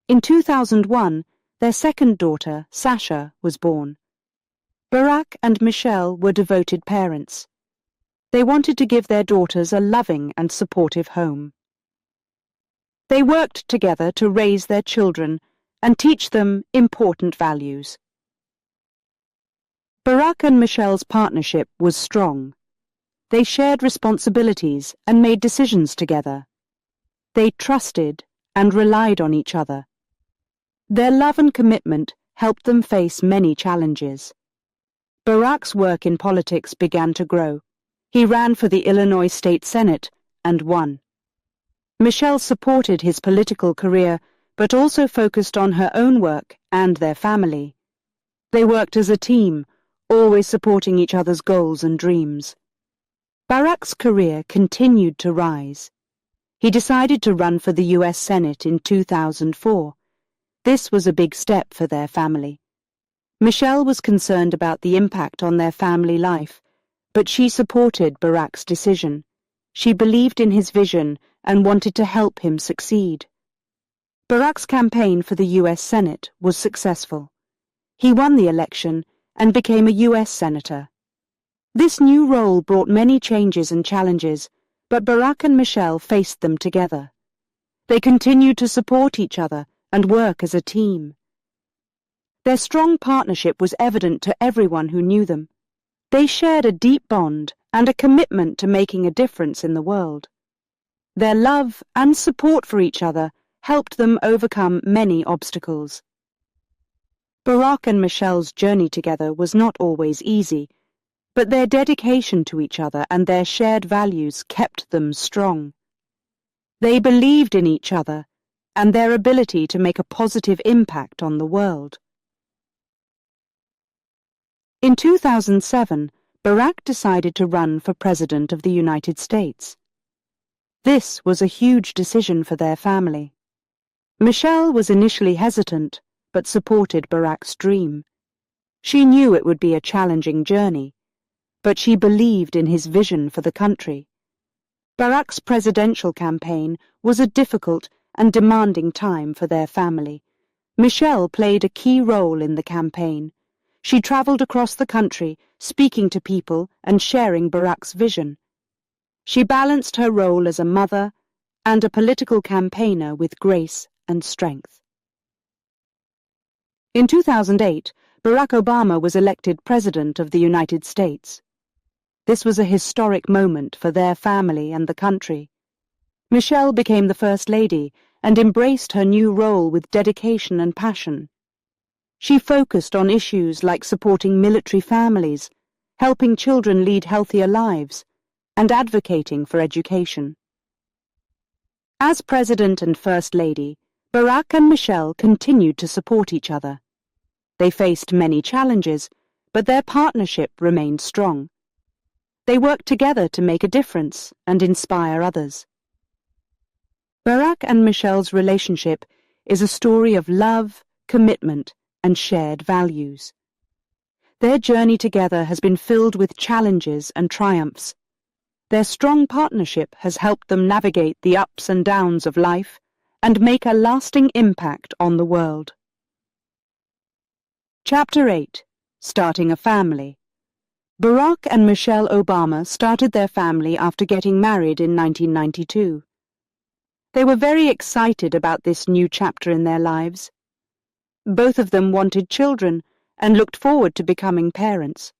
[SPEAKER 1] In 2001, their second daughter, Sasha, was born. Barack and Michelle were devoted parents. They wanted to give their daughters a loving and supportive home. They worked together to raise their children and teach them important values. Barack and Michelle's partnership was strong. They shared responsibilities and made decisions together. They trusted and relied on each other. Their love and commitment helped them face many challenges. Barack's work in politics began to grow. He ran for the Illinois State Senate and won. Michelle supported his political career, but also focused on her own work and their family. They worked as a team, always supporting each other's goals and dreams. Barack's career continued to rise. He decided to run for the U.S. Senate in 2004. This was a big step for their family. Michelle was concerned about the impact on their family life, but she supported Barack's decision. She believed in his vision and wanted to help him succeed. Barack's campaign for the U.S. Senate was successful. He won the election and became a U.S. Senator. This new role brought many changes and challenges, but Barack and Michelle faced them together. They continued to support each other and work as a team. Their strong partnership was evident to everyone who knew them. They shared a deep bond and a commitment to making a difference in the world. Their love and support for each other helped them overcome many obstacles. Barack and Michelle's journey together was not always easy, but their dedication to each other and their shared values kept them strong. They believed in each other and their ability to make a positive impact on the world. In 2007, Barack decided to run for President of the United States. This was a huge decision for their family. Michelle was initially hesitant, but supported Barack's dream. She knew it would be a challenging journey, but she believed in his vision for the country. Barack's presidential campaign was a difficult and demanding time for their family. Michelle played a key role in the campaign. She traveled across the country, speaking to people and sharing Barack's vision. She balanced her role as a mother and a political campaigner with grace and strength. In 2008, Barack Obama was elected President of the United States. This was a historic moment for their family and the country. Michelle became the First Lady and embraced her new role with dedication and passion. She focused on issues like supporting military families, helping children lead healthier lives, and advocating for education. As President and First Lady, Barack and Michelle continued to support each other. They faced many challenges, but their partnership remained strong. They work together to make a difference and inspire others. Barack and Michelle's relationship is a story of love, commitment, and shared values. Their journey together has been filled with challenges and triumphs. Their strong partnership has helped them navigate the ups and downs of life and make a lasting impact on the world. Chapter 8. Starting a Family. Barack and Michelle Obama started their family after getting married in 1992. They were very excited about this new chapter in their lives. Both of them wanted children and looked forward to becoming parents.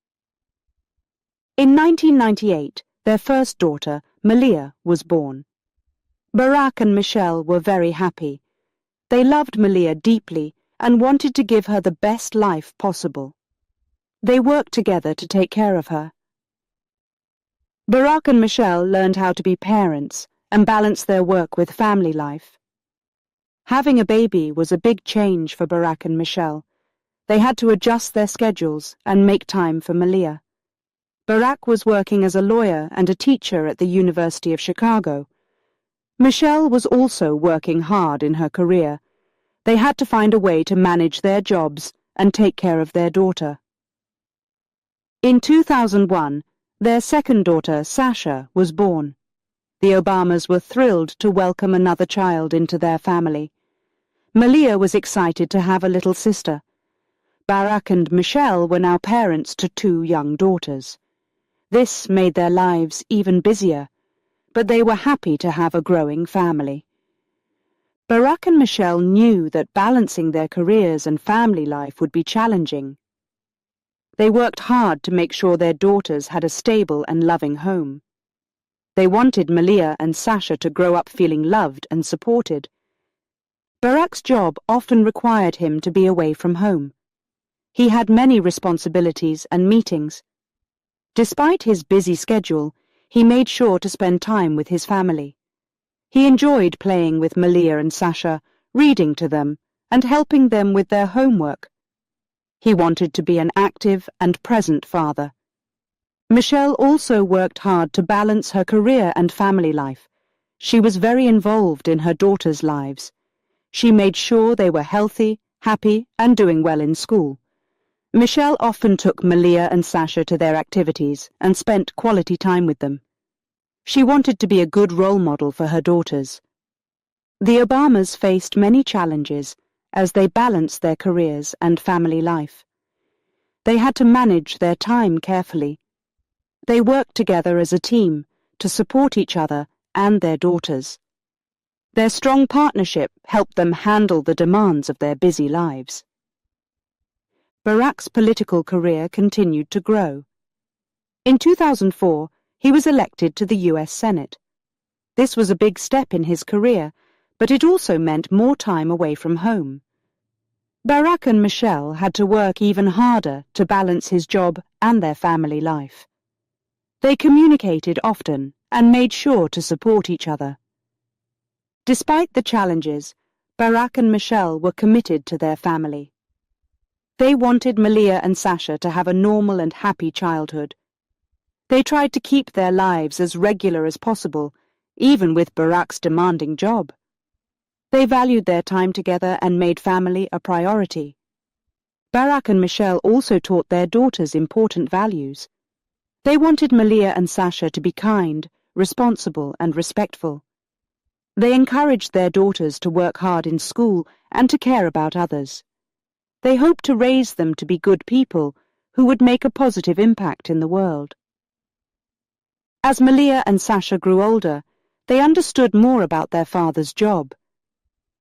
[SPEAKER 1] In 1998, their first daughter, Malia, was born. Barack and Michelle were very happy. They loved Malia deeply and wanted to give her the best life possible. They worked together to take care of her. Barack and Michelle learned how to be parents and balance their work with family life. Having a baby was a big change for Barack and Michelle. They had to adjust their schedules and make time for Malia. Barack was working as a lawyer and a teacher at the University of Chicago. Michelle was also working hard in her career. They had to find a way to manage their jobs and take care of their daughter. In 2001, their second daughter, Sasha, was born. The Obamas were thrilled to welcome another child into their family. Malia was excited to have a little sister. Barack and Michelle were now parents to 2 young daughters. This made their lives even busier, but they were happy to have a growing family. Barack and Michelle knew that balancing their careers and family life would be challenging. They worked hard to make sure their daughters had a stable and loving home. They wanted Malia and Sasha to grow up feeling loved and supported. Barack's job often required him to be away from home. He had many responsibilities and meetings. Despite his busy schedule, he made sure to spend time with his family. He enjoyed playing with Malia and Sasha, reading to them, and helping them with their homework. He wanted to be an active and present father. Michelle also worked hard to balance her career and family life. She was very involved in her daughters' lives. She made sure they were healthy, happy, and doing well in school. Michelle often took Malia and Sasha to their activities and spent quality time with them. She wanted to be a good role model for her daughters. The Obamas faced many challenges as they balanced their careers and family life. They had to manage their time carefully. They worked together as a team to support each other and their daughters. Their strong partnership helped them handle the demands of their busy lives. Barack's political career continued to grow. In 2004, he was elected to the U.S. Senate. This was a big step in his career, but it also meant more time away from home. Barack and Michelle had to work even harder to balance his job and their family life. They communicated often and made sure to support each other. Despite the challenges, Barack and Michelle were committed to their family. They wanted Malia and Sasha to have a normal and happy childhood. They tried to keep their lives as regular as possible, even with Barack's demanding job. They valued their time together and made family a priority. Barack and Michelle also taught their daughters important values. They wanted Malia and Sasha to be kind, responsible, and respectful. They encouraged their daughters to work hard in school and to care about others. They hoped to raise them to be good people who would make a positive impact in the world. As Malia and Sasha grew older, they understood more about their father's job.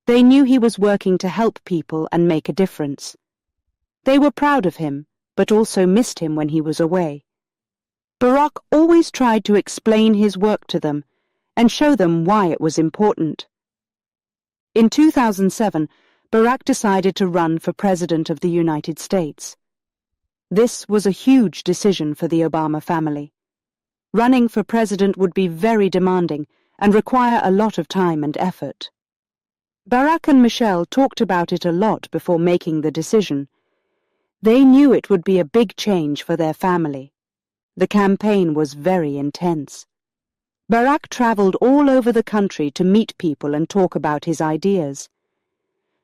[SPEAKER 1] They knew he was working to help people and make a difference. They were proud of him, but also missed him when he was away. Barack always tried to explain his work to them and show them why it was important. In 2007, Barack decided to run for President of the United States. This was a huge decision for the Obama family. Running for president would be very demanding and require a lot of time and effort. Barack and Michelle talked about it a lot before making the decision. They knew it would be a big change for their family. The campaign was very intense. Barack traveled all over the country to meet people and talk about his ideas.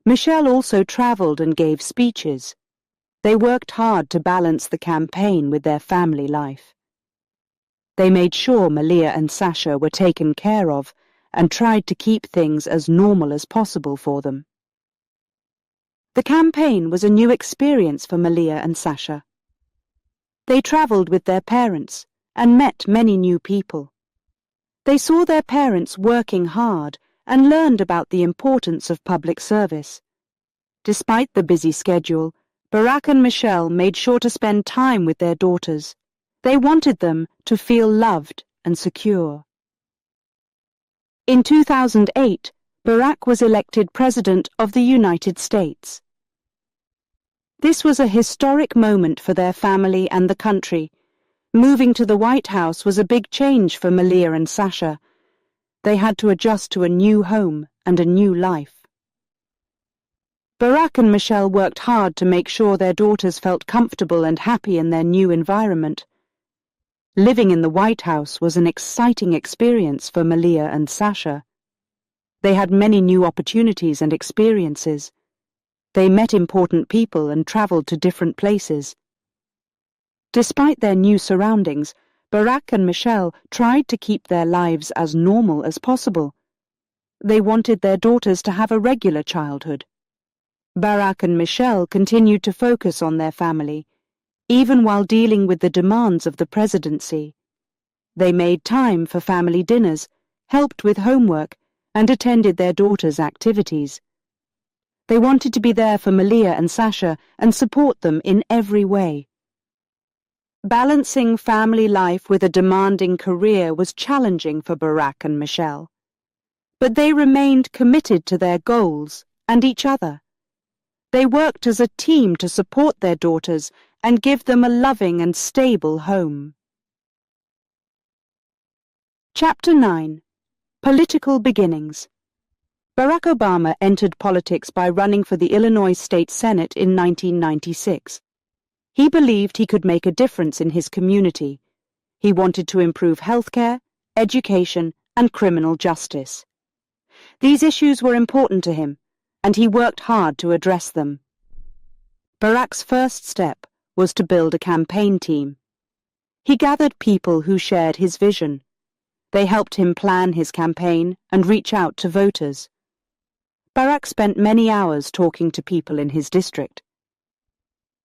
[SPEAKER 1] Michelle also traveled and gave speeches. They worked hard to balance the campaign with their family life. They made sure Malia and Sasha were taken care of and tried to keep things as normal as possible for them. The campaign was a new experience for Malia and Sasha. They traveled with their parents and met many new people. They saw their parents working hard and learned about the importance of public service. Despite the busy schedule, Barack and Michelle made sure to spend time with their daughters. They wanted them to feel loved and secure. In 2008, Barack was elected President of the United States. This was a historic moment for their family and the country. Moving to the White House was a big change for Malia and Sasha. They had to adjust to a new home and a new life. Barack and Michelle worked hard to make sure their daughters felt comfortable and happy in their new environment. Living in the White House was an exciting experience for Malia and Sasha. They had many new opportunities and experiences. They met important people and traveled to different places. Despite their new surroundings, Barack and Michelle tried to keep their lives as normal as possible. They wanted their daughters to have a regular childhood. Barack and Michelle continued to focus on their family, even while dealing with the demands of the presidency. They made time for family dinners, helped with homework, and attended their daughters' activities. They wanted to be there for Malia and Sasha and support them in every way. Balancing family life with a demanding career was challenging for Barack and Michelle. But they remained committed to their goals and each other. They worked as a team to support their daughters and give them a loving and stable home. Chapter 9. Political Beginnings. Barack Obama entered politics by running for the Illinois State Senate in 1996. He believed he could make a difference in his community. He wanted to improve healthcare, education, and criminal justice. These issues were important to him, and he worked hard to address them. Barack's first step was to build a campaign team. He gathered people who shared his vision. They helped him plan his campaign and reach out to voters. Barack spent many hours talking to people in his district.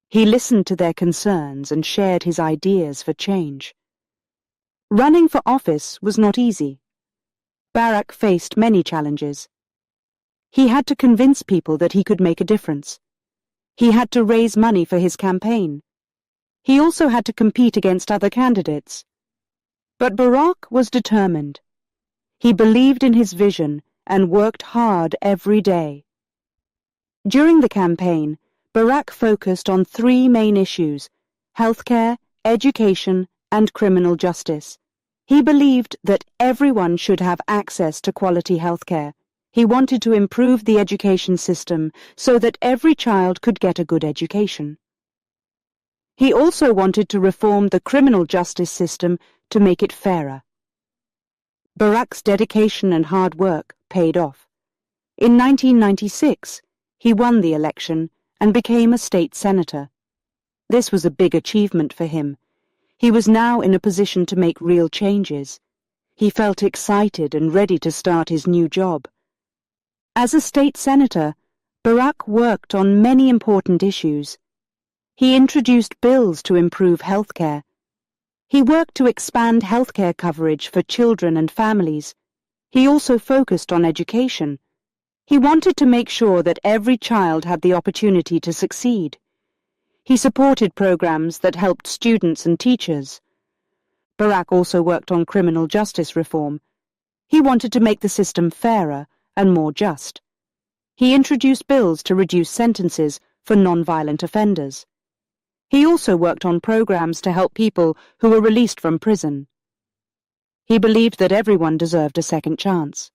[SPEAKER 1] He listened to their concerns and shared his ideas for change. Running for office was not easy. Barack faced many challenges. He had to convince people that he could make a difference. He had to raise money for his campaign. He also had to compete against other candidates. But Barack was determined. He believed in his vision and worked hard every day. During the campaign, Barack focused on three main issues: healthcare, education, and criminal justice. He believed that everyone should have access to quality healthcare. He wanted to improve the education system so that every child could get a good education. He also wanted to reform the criminal justice system to make it fairer. Barack's dedication and hard work paid off. In 1996, he won the election and became a state senator. This was a big achievement for him. He was now in a position to make real changes. He felt excited and ready to start his new job. As a state senator, Barack worked on many important issues. He introduced bills to improve healthcare. He worked to expand healthcare coverage for children and families. He also focused on education. He wanted to make sure that every child had the opportunity to succeed. He supported programs that helped students and teachers. Barack also worked on criminal justice reform. He wanted to make the system fairer and more just. He introduced bills to reduce sentences for non-violent offenders. He also worked on programs to help people who were released from prison. He believed that everyone deserved a second chance.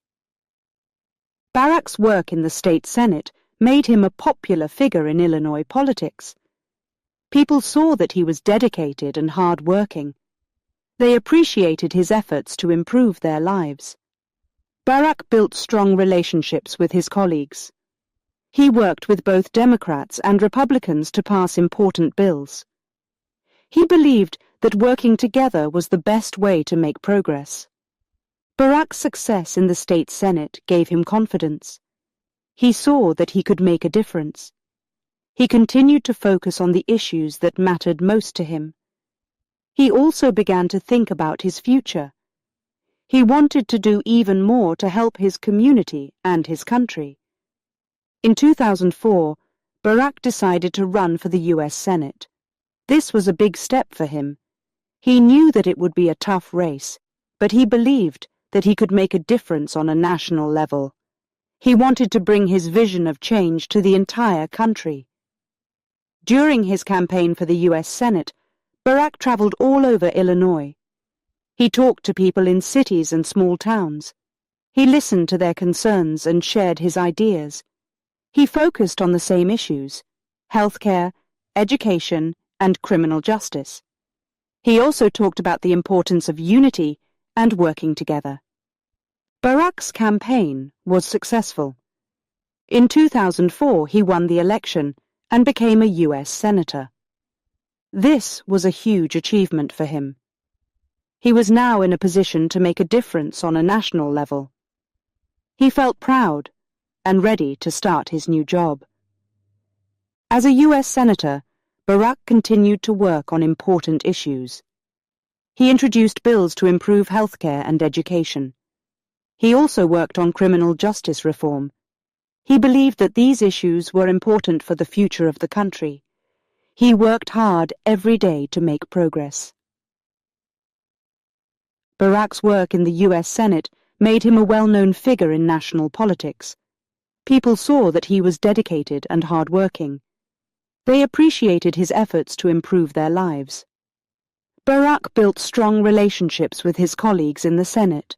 [SPEAKER 1] Barack's work in the state Senate made him a popular figure in Illinois politics. People saw that he was dedicated and hard-working. They appreciated his efforts to improve their lives. Barack built strong relationships with his colleagues. He worked with both Democrats and Republicans to pass important bills. He believed that working together was the best way to make progress. Barack's success in the state Senate gave him confidence. He saw that he could make a difference. He continued to focus on the issues that mattered most to him. He also began to think about his future. He wanted to do even more to help his community and his country. In 2004, Barack decided to run for the U.S. Senate. This was a big step for him. He knew that it would be a tough race, but he believed that he could make a difference on a national level. He wanted to bring his vision of change to the entire country. During his campaign for the U.S. Senate, Barack traveled all over Illinois. He talked to people in cities and small towns. He listened to their concerns and shared his ideas. He focused on the same issues: healthcare, education, and criminal justice. He also talked about the importance of unity and working together. Barack's campaign was successful. In 2004, he won the election and became a U.S. Senator. This was a huge achievement for him. He was now in a position to make a difference on a national level. He felt proud and ready to start his new job. As a U.S. Senator, Barack continued to work on important issues. He introduced bills to improve healthcare and education. He also worked on criminal justice reform. He believed that these issues were important for the future of the country. He worked hard every day to make progress. Barack's work in the U.S. Senate made him a well-known figure in national politics. People saw that he was dedicated and hard-working. They appreciated his efforts to improve their lives. Barack built strong relationships with his colleagues in the Senate.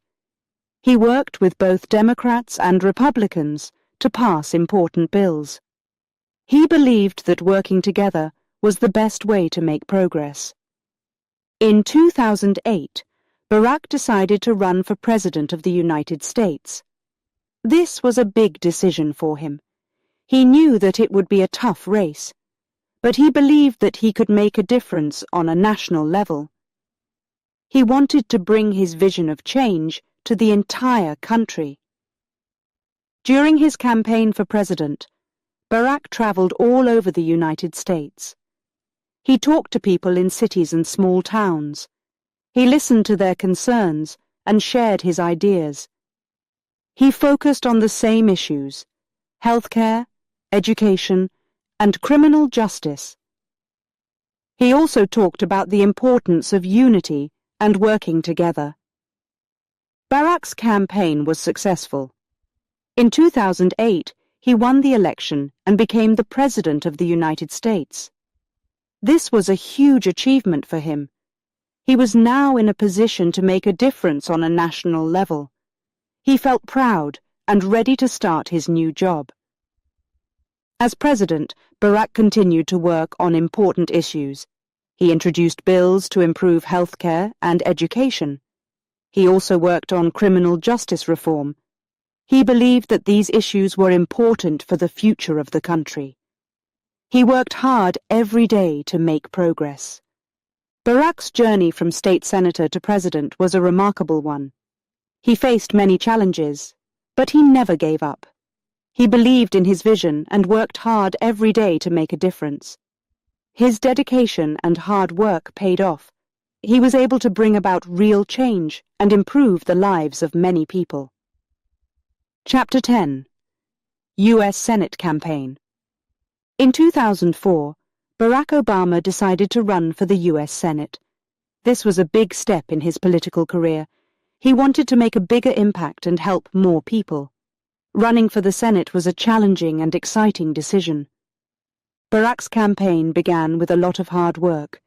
[SPEAKER 1] He worked with both Democrats and Republicans to pass important bills. He believed that working together was the best way to make progress. In 2008, Barack decided to run for President of the United States. This was a big decision for him. He knew that it would be a tough race, but he believed that he could make a difference on a national level. He wanted to bring his vision of change to the entire country. During his campaign for president, Barack traveled all over the United States. He talked to people in cities and small towns. He listened to their concerns and shared his ideas. He focused on the same issues: healthcare, education, and criminal justice. He also talked about the importance of unity and working together. Barack's campaign was successful. In 2008, he won the election and became the President of the United States. This was a huge achievement for him. He was now in a position to make a difference on a national level. He felt proud and ready to start his new job. As president, Barack continued to work on important issues. He introduced bills to improve healthcare and education. He also worked on criminal justice reform. He believed that these issues were important for the future of the country. He worked hard every day to make progress. Barack's journey from state senator to president was a remarkable one. He faced many challenges, but he never gave up. He believed in his vision and worked hard every day to make a difference. His dedication and hard work paid off. He was able to bring about real change and improve the lives of many people. Chapter 10. U.S. Senate Campaign. In 2004, Barack Obama decided to run for the U.S. Senate. This was a big step in his political career. He wanted to make a bigger impact and help more people. Running for the Senate was a challenging and exciting decision. Barack's campaign began with a lot of hard work.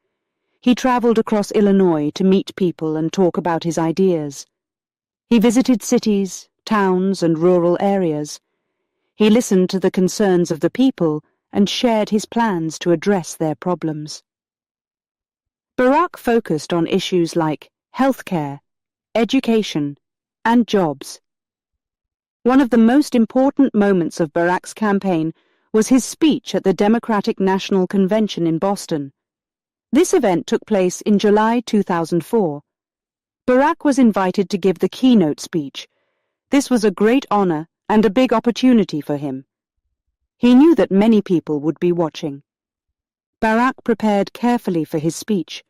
[SPEAKER 1] He traveled across Illinois to meet people and talk about his ideas. He visited cities, towns, and rural areas. He listened to the concerns of the people and shared his plans to address their problems. Barack focused on issues like healthcare, education, and jobs. One of the most important moments of Barack's campaign was his speech at the Democratic National Convention in Boston. This event took place in July 2004. Barack was invited to give the keynote speech. This was a great honor and a big opportunity for him. He knew that many people would be watching. Barack prepared carefully for his speech.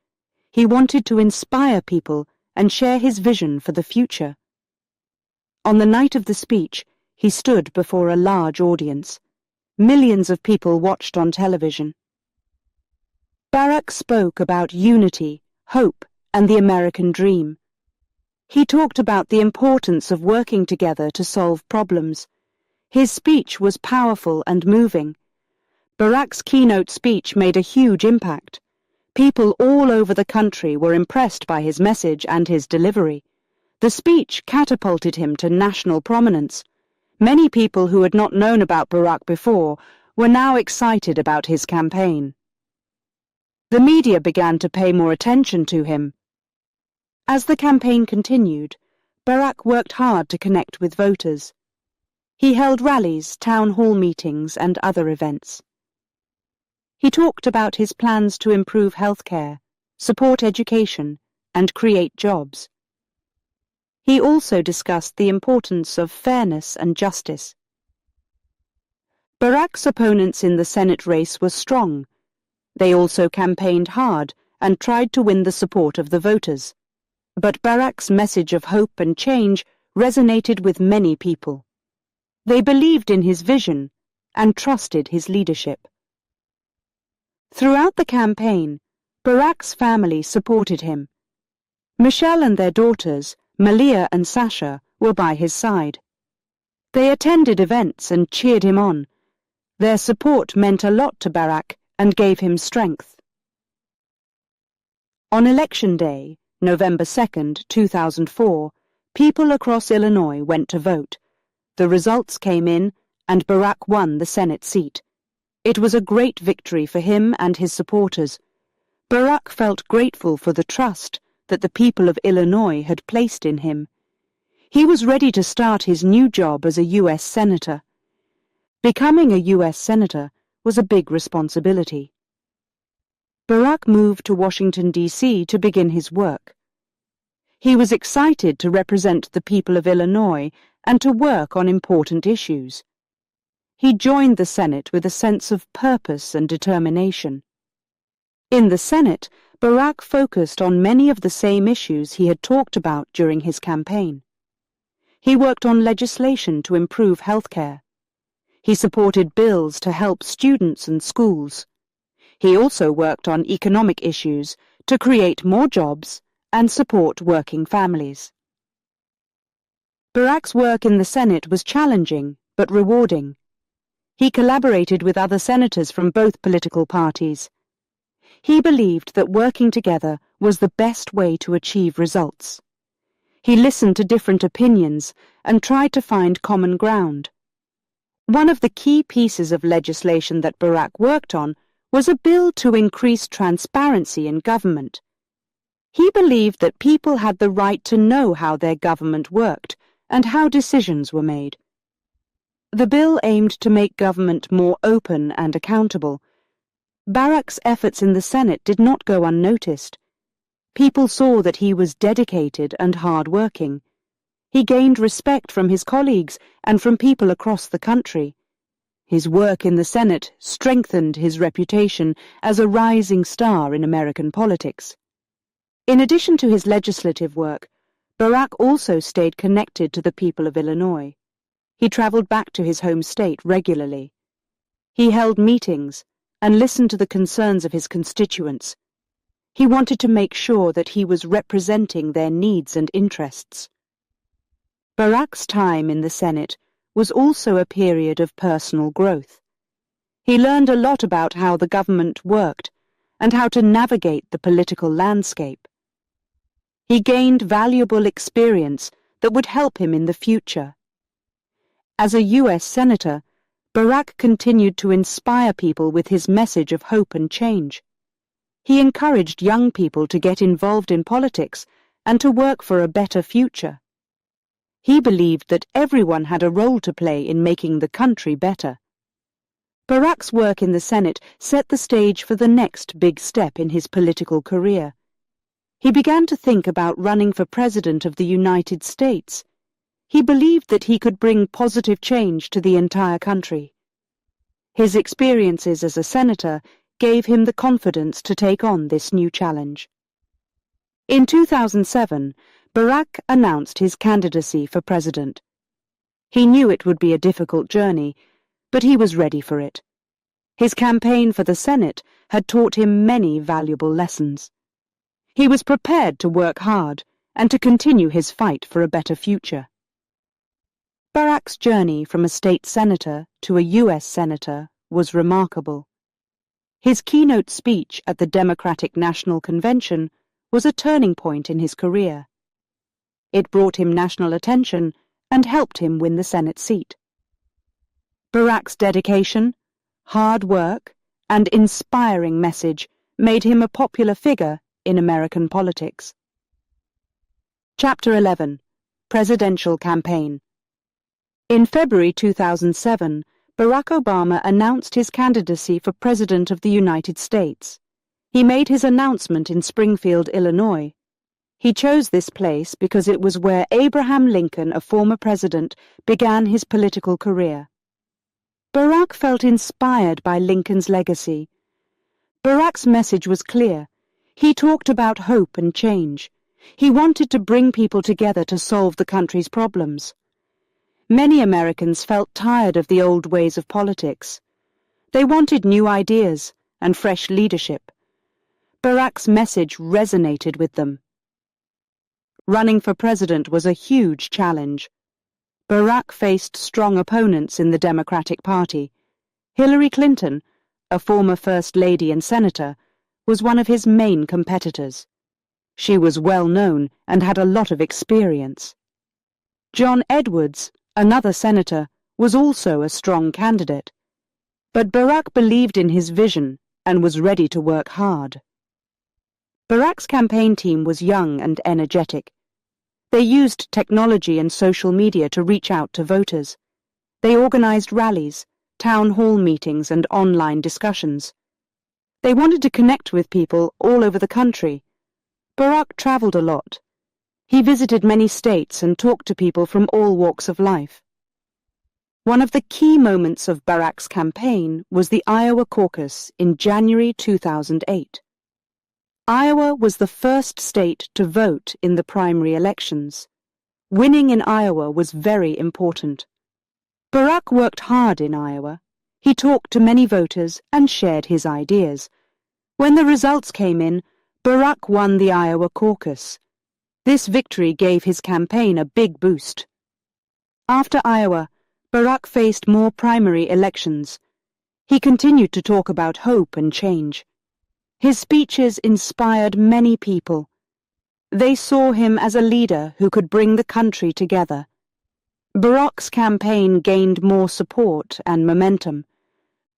[SPEAKER 1] He wanted to inspire people and share his vision for the future. On the night of the speech, he stood before a large audience. Millions of people watched on television. Barack spoke about unity, hope, and the American dream. He talked about the importance of working together to solve problems. His speech was powerful and moving. Barack's keynote speech made a huge impact. People all over the country were impressed by his message and his delivery. The speech catapulted him to national prominence. Many people who had not known about Barack before were now excited about his campaign. The media began to pay more attention to him. As the campaign continued, Barack worked hard to connect with voters. He held rallies, town hall meetings, and other events. He talked about his plans to improve healthcare, support education, and create jobs. He also discussed the importance of fairness and justice. Barack's opponents in the Senate race were strong. They also campaigned hard and tried to win the support of the voters. But Barack's message of hope and change resonated with many people. They believed in his vision and trusted his leadership. Throughout the campaign, Barack's family supported him. Michelle and their daughters, Malia and Sasha, were by his side. They attended events and cheered him on. Their support meant a lot to Barack and gave him strength. On Election Day, November 2nd, 2004, people across Illinois went to vote. The results came in, and Barack won the Senate seat. It was a great victory for him and his supporters. Barack felt grateful for the trust that the people of Illinois had placed in him. He was ready to start his new job as a U.S. Senator. Becoming a U.S. Senator was a big responsibility. Barack moved to Washington, D.C. to begin his work. He was excited to represent the people of Illinois and to work on important issues. He joined the Senate with a sense of purpose and determination. In the Senate, Barack focused on many of the same issues he had talked about during his campaign. He worked on legislation to improve healthcare. He supported bills to help students and schools. He also worked on economic issues to create more jobs and support working families. Barack's work in the Senate was challenging but rewarding. He collaborated with other senators from both political parties. He believed that working together was the best way to achieve results. He listened to different opinions and tried to find common ground. One of the key pieces of legislation that Barack worked on was a bill to increase transparency in government. He believed that people had the right to know how their government worked and how decisions were made. The bill aimed to make government more open and accountable. Barack's efforts in the Senate did not go unnoticed. People saw that he was dedicated and hard-working. He gained respect from his colleagues and from people across the country. His work in the Senate strengthened his reputation as a rising star in American politics. In addition to his legislative work, Barack also stayed connected to the people of Illinois. He traveled back to his home state regularly. He held meetings and listened to the concerns of his constituents. He wanted to make sure that he was representing their needs and interests. Barack's time in the Senate was also a period of personal growth. He learned a lot about how the government worked and how to navigate the political landscape. He gained valuable experience that would help him in the future. As a U.S. Senator, Barack continued to inspire people with his message of hope and change. He encouraged young people to get involved in politics and to work for a better future. He believed that everyone had a role to play in making the country better. Barack's work in the Senate set the stage for the next big step in his political career. He began to think about running for President of the United States. He believed that he could bring positive change to the entire country. His experiences as a senator gave him the confidence to take on this new challenge. In 2007, Barack announced his candidacy for president. He knew it would be a difficult journey, but he was ready for it. His campaign for the Senate had taught him many valuable lessons. He was prepared to work hard and to continue his fight for a better future. Barack's journey from a state senator to a U.S. senator was remarkable. His keynote speech at the Democratic National Convention was a turning point in his career. It brought him national attention and helped him win the Senate seat. Barack's dedication, hard work, and inspiring message made him a popular figure in American politics. Chapter 11. Presidential Campaign. In February 2007, Barack Obama announced his candidacy for President of the United States. He made his announcement in Springfield, Illinois. He chose this place because it was where Abraham Lincoln, a former president, began his political career. Barack felt inspired by Lincoln's legacy. Barack's message was clear. He talked about hope and change. He wanted to bring people together to solve the country's problems. Many Americans felt tired of the old ways of politics. They wanted new ideas and fresh leadership. Barack's message resonated with them. Running for president was a huge challenge. Barack faced strong opponents in the Democratic Party. Hillary Clinton, a former First Lady and Senator, was one of his main competitors. She was well known and had a lot of experience. John Edwards, another senator, was also a strong candidate. But Barack believed in his vision and was ready to work hard. Barack's campaign team was young and energetic. They used technology and social media to reach out to voters. They organized rallies, town hall meetings, and online discussions. They wanted to connect with people all over the country. Barack traveled a lot. He visited many states and talked to people from all walks of life. One of the key moments of Barack's campaign was the Iowa caucus in January 2008. Iowa was the first state to vote in the primary elections. Winning in Iowa was very important. Barack worked hard in Iowa. He talked to many voters and shared his ideas. When the results came in, Barack won the Iowa caucus. This victory gave his campaign a big boost. After Iowa, Barack faced more primary elections. He continued to talk about hope and change. His speeches inspired many people. They saw him as a leader who could bring the country together. Barack's campaign gained more support and momentum.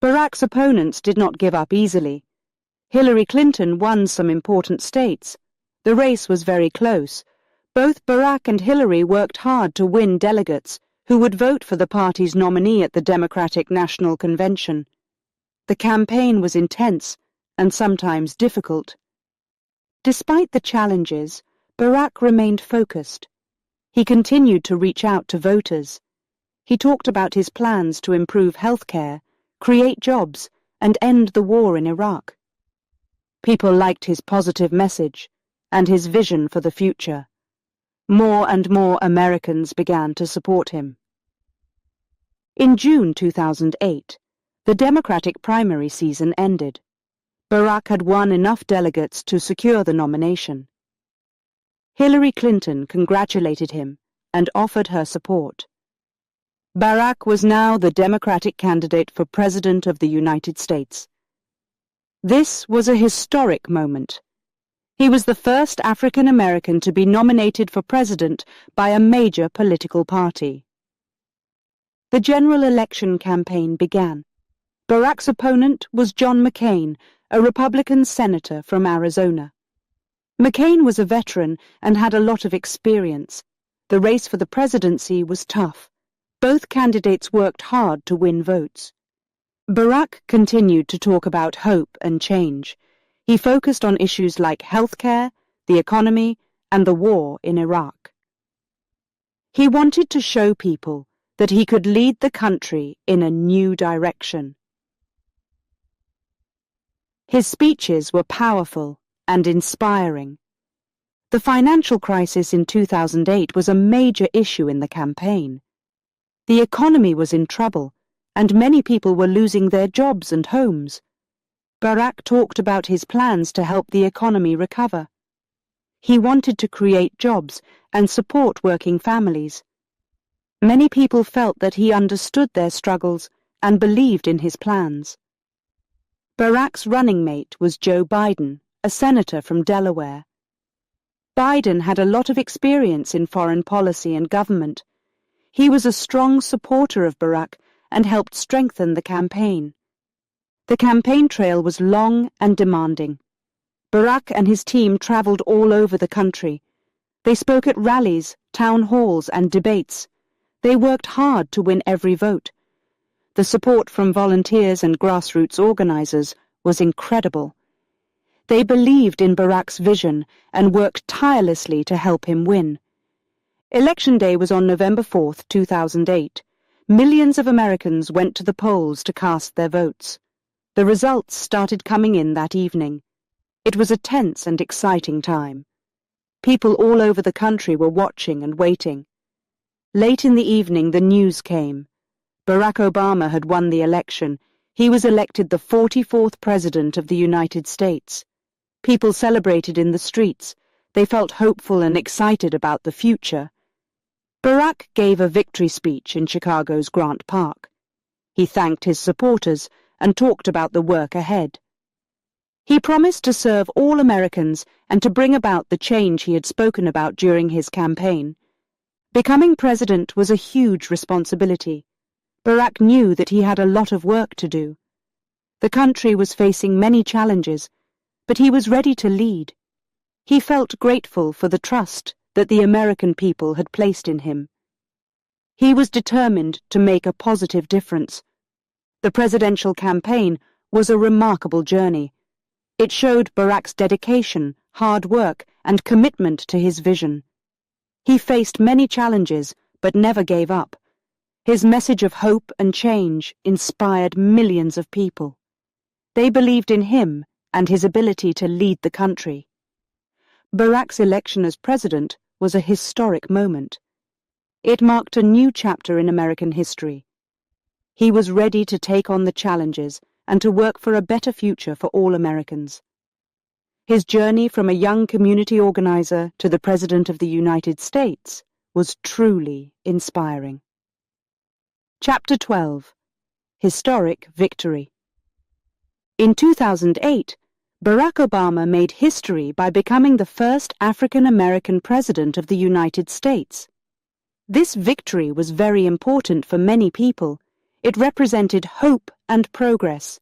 [SPEAKER 1] Barack's opponents did not give up easily. Hillary Clinton won some important states. The race was very close. Both Barack and Hillary worked hard to win delegates who would vote for the party's nominee at the Democratic National Convention. The campaign was intense and sometimes difficult. Despite the challenges, Barack remained focused. He continued to reach out to voters. He talked about his plans to improve health care, create jobs, and end the war in Iraq. People liked his positive message and his vision for the future. More and more Americans began to support him. In June 2008, the Democratic primary season ended. Barack had won enough delegates to secure the nomination. Hillary Clinton congratulated him and offered her support. Barack was now the Democratic candidate for President of the United States. This was a historic moment. He was the first African American to be nominated for president by a major political party. The general election campaign began. Barack's opponent was John McCain, a Republican senator from Arizona. McCain was a veteran and had a lot of experience. The race for the presidency was tough. Both candidates worked hard to win votes. Barack continued to talk about hope and change. He focused on issues like healthcare, the economy, and the war in Iraq. He wanted to show people that he could lead the country in a new direction. His speeches were powerful and inspiring. The financial crisis in 2008 was a major issue in the campaign. The economy was in trouble, and many people were losing their jobs and homes. Barack talked about his plans to help the economy recover. He wanted to create jobs and support working families. Many people felt that he understood their struggles and believed in his plans. Barack's running mate was Joe Biden, a senator from Delaware. Biden had a lot of experience in foreign policy and government. He was a strong supporter of Barack and helped strengthen the campaign. The campaign trail was long and demanding. Barack and his team traveled all over the country. They spoke at rallies, town halls, and debates. They worked hard to win every vote. The support from volunteers and grassroots organizers was incredible. They believed in Barack's vision and worked tirelessly to help him win. Election Day was on November 4th, 2008. Millions of Americans went to the polls to cast their votes. The results started coming in that evening. It was a tense and exciting time. People all over the country were watching and waiting. Late in the evening, the news came. Barack Obama had won the election. He was elected the 44th President of the United States. People celebrated in the streets. They felt hopeful and excited about the future. Barack gave a victory speech in Chicago's Grant Park. He thanked his supporters and talked about the work ahead. He promised to serve all Americans and to bring about the change he had spoken about during his campaign. Becoming president was a huge responsibility. Barack knew that he had a lot of work to do. The country was facing many challenges, but he was ready to lead. He felt grateful for the trust that the American people had placed in him. He was determined to make a positive difference. The presidential campaign was a remarkable journey. It showed Barack's dedication, hard work, and commitment to his vision. He faced many challenges, but never gave up. His message of hope and change inspired millions of people. They believed in him and his ability to lead the country. Barack's election as president was a historic moment. It marked a new chapter in American history. He was ready to take on the challenges and to work for a better future for all Americans. His journey from a young community organizer to the President of the United States was truly inspiring. Chapter 12. Historic Victory. In 2008, Barack Obama made history by becoming the first African-American president of the United States. This victory was very important for many people. It represented hope and progress.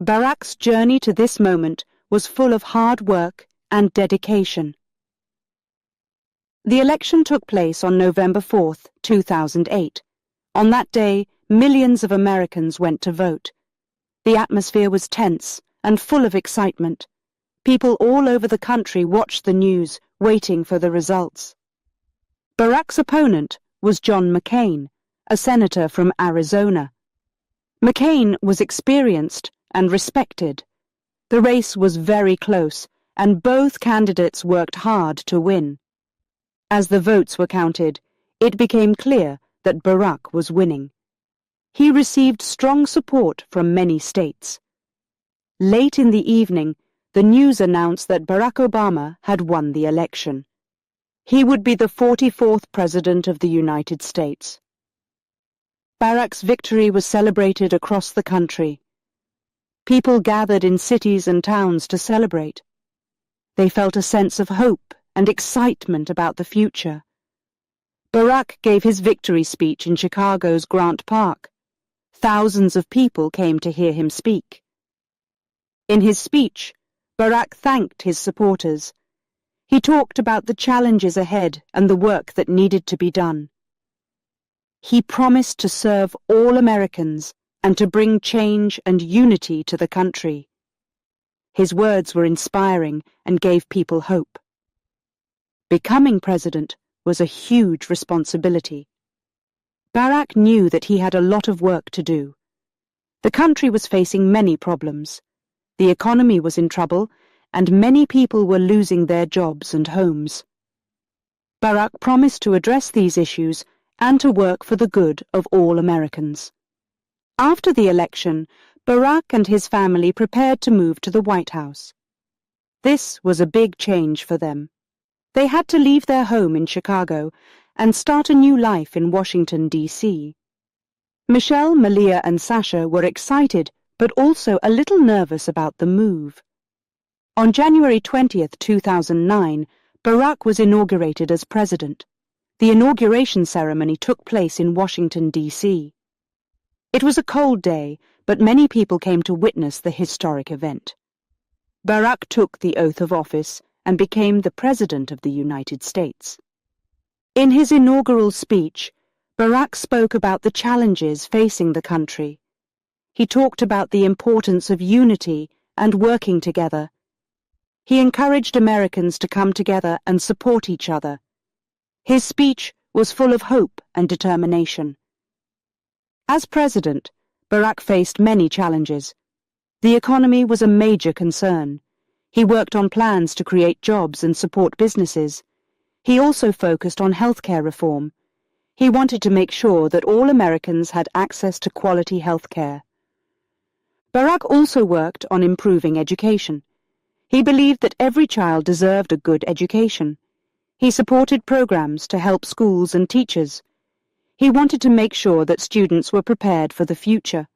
[SPEAKER 1] Barack's journey to this moment was full of hard work and dedication. The election took place on November 4th, 2008. On that day, millions of Americans went to vote. The atmosphere was tense and full of excitement. People all over the country watched the news, waiting for the results. Barack's opponent was John McCain, a senator from Arizona. McCain was experienced and respected. The race was very close, and both candidates worked hard to win. As the votes were counted, it became clear that Barack was winning. He received strong support from many states. Late in the evening, the news announced that Barack Obama had won the election. He would be the 44th President of the United States. Barack's victory was celebrated across the country. People gathered in cities and towns to celebrate. They felt a sense of hope and excitement about the future. Barack gave his victory speech in Chicago's Grant Park. Thousands of people came to hear him speak. In his speech, Barack thanked his supporters. He talked about the challenges ahead and the work that needed to be done. He promised to serve all Americans and to bring change and unity to the country. His words were inspiring and gave people hope. Becoming president was a huge responsibility. Barack knew that he had a lot of work to do. The country was facing many problems. The economy was in trouble, and many people were losing their jobs and homes. Barack promised to address these issues and to work for the good of all Americans. After the election, Barack and his family prepared to move to the White House. This was a big change for them. They had to leave their home in Chicago and start a new life in Washington, D.C. Michelle, Malia, and Sasha were excited but also a little nervous about the move. On January 20th, 2009, Barack was inaugurated as president. The inauguration ceremony took place in Washington, D.C. It was a cold day, but many people came to witness the historic event. Barack took the oath of office and became the President of the United States. In his inaugural speech, Barack spoke about the challenges facing the country. He talked about the importance of unity and working together. He encouraged Americans to come together and support each other. His speech was full of hope and determination. As president, Barack faced many challenges. The economy was a major concern. He worked on plans to create jobs and support businesses. He also focused on healthcare reform. He wanted to make sure that all Americans had access to quality healthcare. Barack also worked on improving education. He believed that every child deserved a good education. He supported programs to help schools and teachers. He wanted to make sure that students were prepared for the future.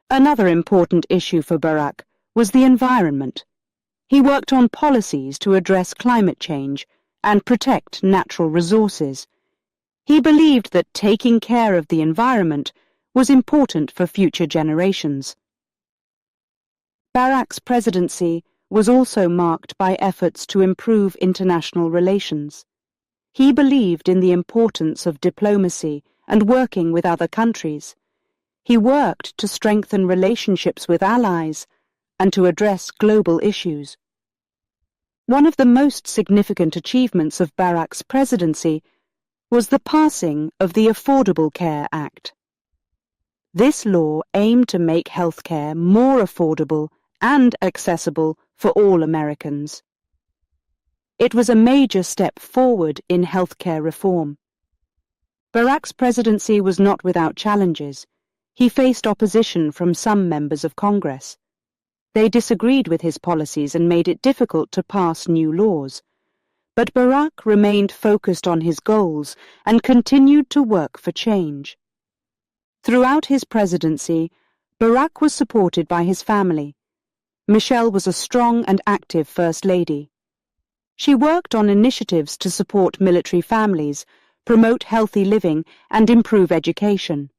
[SPEAKER 1] Another important issue for Barack was the environment. He worked on policies to address climate change and protect natural resources. He believed that taking care of the environment was important for future generations. Barack's presidency was also marked by efforts to improve international relations. He believed in the importance of diplomacy and working with other countries. He worked to strengthen relationships with allies and to address global issues. One of the most significant achievements of Barack's presidency was the passing of the Affordable Care Act. This law aimed to make health care more affordable and accessible for all Americans. It was a major step forward in healthcare reform. Barack's presidency was not without challenges. He faced opposition from some members of Congress. They disagreed with his policies and made it difficult to pass new laws. But Barack remained focused on his goals and continued to work for change. Throughout his presidency, Barack was supported by his family. Michelle was a strong and active First Lady. She worked on initiatives to support military families, promote healthy living, and improve education.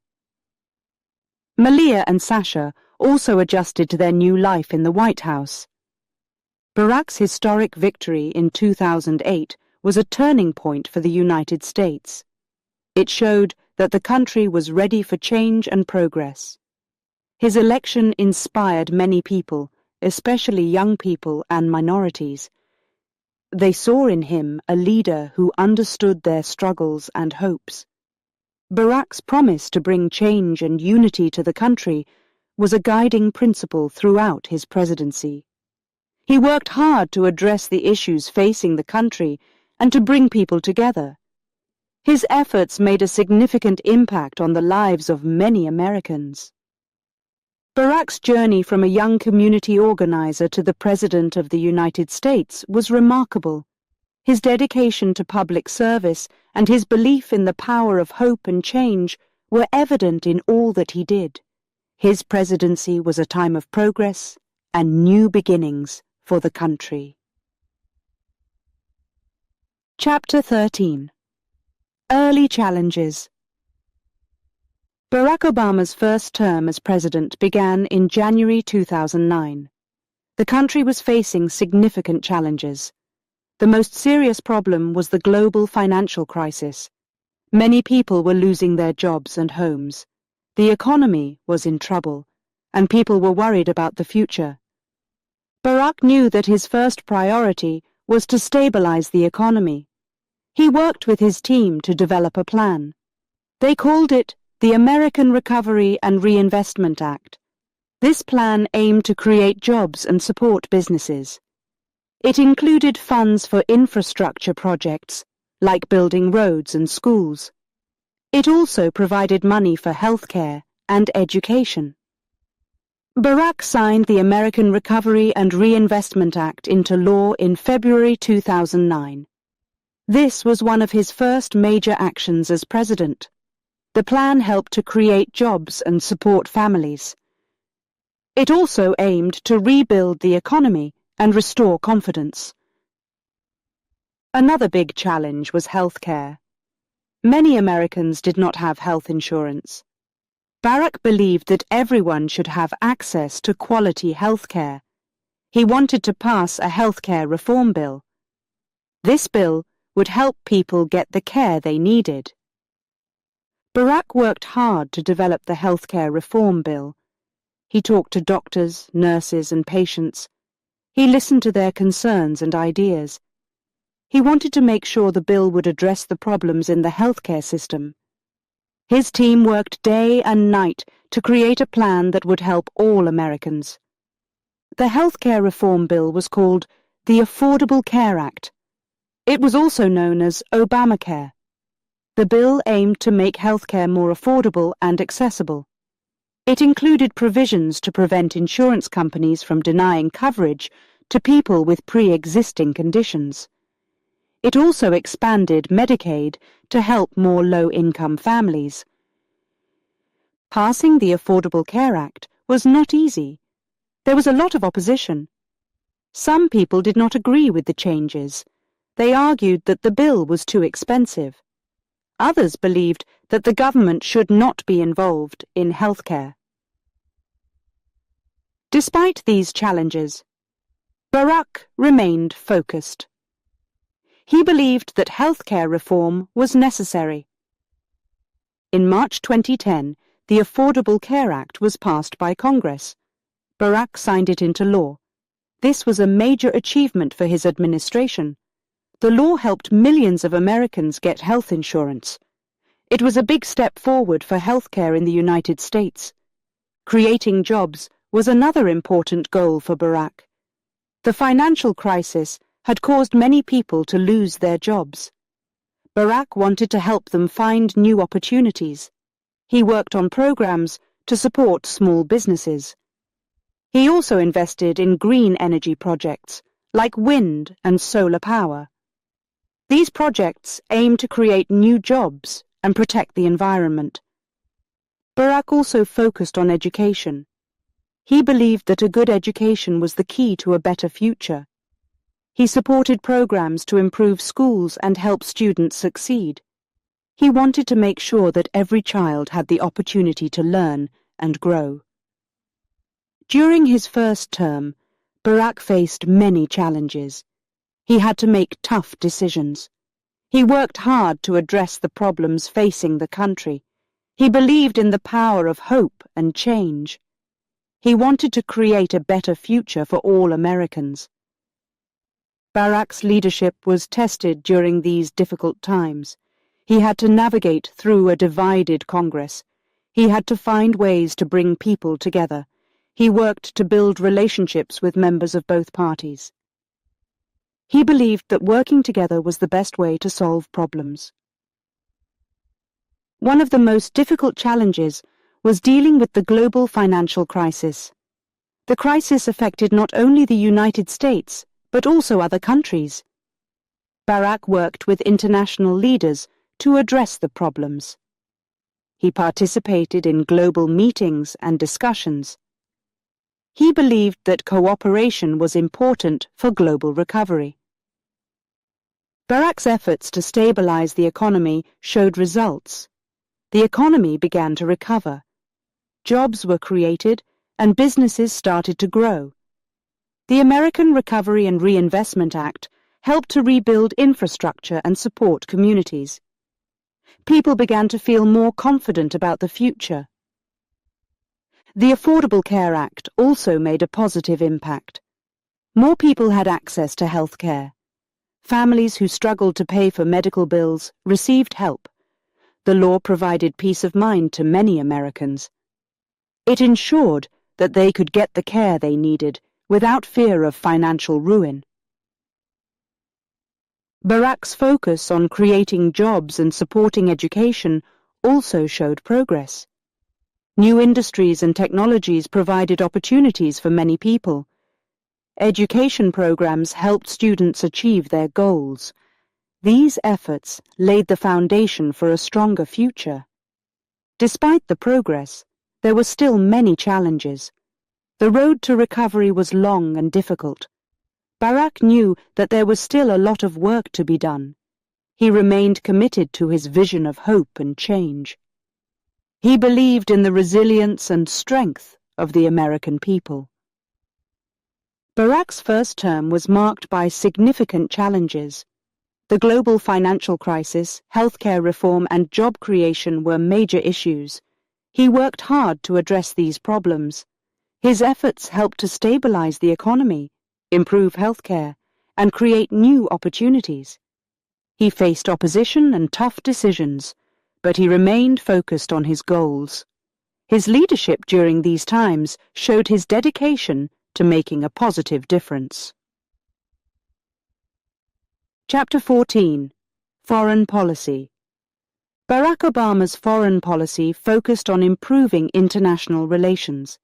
[SPEAKER 1] Malia and Sasha also adjusted to their new life in the White House. Barack's historic victory in 2008 was a turning point for the United States. It showed that the country was ready for change and progress. His election inspired many people, especially young people and minorities. They saw in him a leader who understood their struggles and hopes. Barack's promise to bring change and unity to the country was a guiding principle throughout his presidency. He worked hard to address the issues facing the country and to bring people together. His efforts made a significant impact on the lives of many Americans. Barack's journey from a young community organizer to the President of the United States was remarkable. His dedication to public service and his belief in the power of hope and change were evident in all that he did. His presidency was a time of progress and new beginnings for the country. Chapter 13. Early Challenges. Barack Obama's first term as president began in January 2009. The country was facing significant challenges. The most serious problem was the global financial crisis. Many people were losing their jobs and homes. The economy was in trouble, and people were worried about the future. Barack knew that his first priority was to stabilize the economy. He worked with his team to develop a plan. They called it the American Recovery and Reinvestment Act. This plan aimed to create jobs and support businesses. It included funds for infrastructure projects, like building roads and schools. It also provided money for healthcare and education. Barack signed the American Recovery and Reinvestment Act into law in February 2009. This was one of his first major actions as president. The plan helped to create jobs and support families. It also aimed to rebuild the economy and restore confidence. Another big challenge was healthcare. Many Americans did not have health insurance. Barack believed that everyone should have access to quality healthcare. He wanted to pass a healthcare reform bill. This bill would help people get the care they needed. Barack worked hard to develop the healthcare reform bill. He talked to doctors, nurses, and patients. He listened to their concerns and ideas. He wanted to make sure the bill would address the problems in the healthcare system. His team worked day and night to create a plan that would help all Americans. The healthcare reform bill was called the Affordable Care Act. It was also known as Obamacare. The bill aimed to make healthcare more affordable and accessible. It included provisions to prevent insurance companies from denying coverage to people with pre-existing conditions. It also expanded Medicaid to help more low-income families. Passing the Affordable Care Act was not easy. There was a lot of opposition. Some people did not agree with the changes. They argued that the bill was too expensive. Others believed that the government should not be involved in healthcare. Despite these challenges, Barack remained focused. He believed that healthcare reform was necessary. In March 2010, the Affordable Care Act was passed by Congress. Barack signed it into law. This was a major achievement for his administration. The law helped millions of Americans get health insurance. It was a big step forward for healthcare in the United States. Creating jobs was another important goal for Barack. The financial crisis had caused many people to lose their jobs. Barack wanted to help them find new opportunities. He worked on programs to support small businesses. He also invested in green energy projects, like wind and solar power. These projects aim to create new jobs and protect the environment. Barack also focused on education. He believed that a good education was the key to a better future. He supported programs to improve schools and help students succeed. He wanted to make sure that every child had the opportunity to learn and grow. During his first term, Barack faced many challenges. He had to make tough decisions. He worked hard to address the problems facing the country. He believed in the power of hope and change. He wanted to create a better future for all Americans. Barack's leadership was tested during these difficult times. He had to navigate through a divided Congress. He had to find ways to bring people together. He worked to build relationships with members of both parties. He believed that working together was the best way to solve problems. One of the most difficult challenges was dealing with the global financial crisis. The crisis affected not only the United States, but also other countries. Barack worked with international leaders to address the problems. He participated in global meetings and discussions. He believed that cooperation was important for global recovery. Barack's efforts to stabilize the economy showed results. The economy began to recover. Jobs were created and businesses started to grow. The American Recovery and Reinvestment Act helped to rebuild infrastructure and support communities. People began to feel more confident about the future. The Affordable Care Act also made a positive impact. More people had access to health care. Families who struggled to pay for medical bills received help. The law provided peace of mind to many Americans. It ensured that they could get the care they needed without fear of financial ruin. Barack's focus on creating jobs and supporting education also showed progress. New industries and technologies provided opportunities for many people. Education programs helped students achieve their goals. These efforts laid the foundation for a stronger future. Despite the progress, there were still many challenges. The road to recovery was long and difficult. Barack knew that there was still a lot of work to be done. He remained committed to his vision of hope and change. He believed in the resilience and strength of the American people. Barack's first term was marked by significant challenges. The global financial crisis, healthcare reform, and job creation were major issues. He worked hard to address these problems. His efforts helped to stabilize the economy, improve healthcare, and create new opportunities. He faced opposition and tough decisions, but he remained focused on his goals. His leadership during these times showed his dedication to making a positive difference. Chapter 14. Foreign Policy. Barack Obama's foreign policy focused on improving international relations.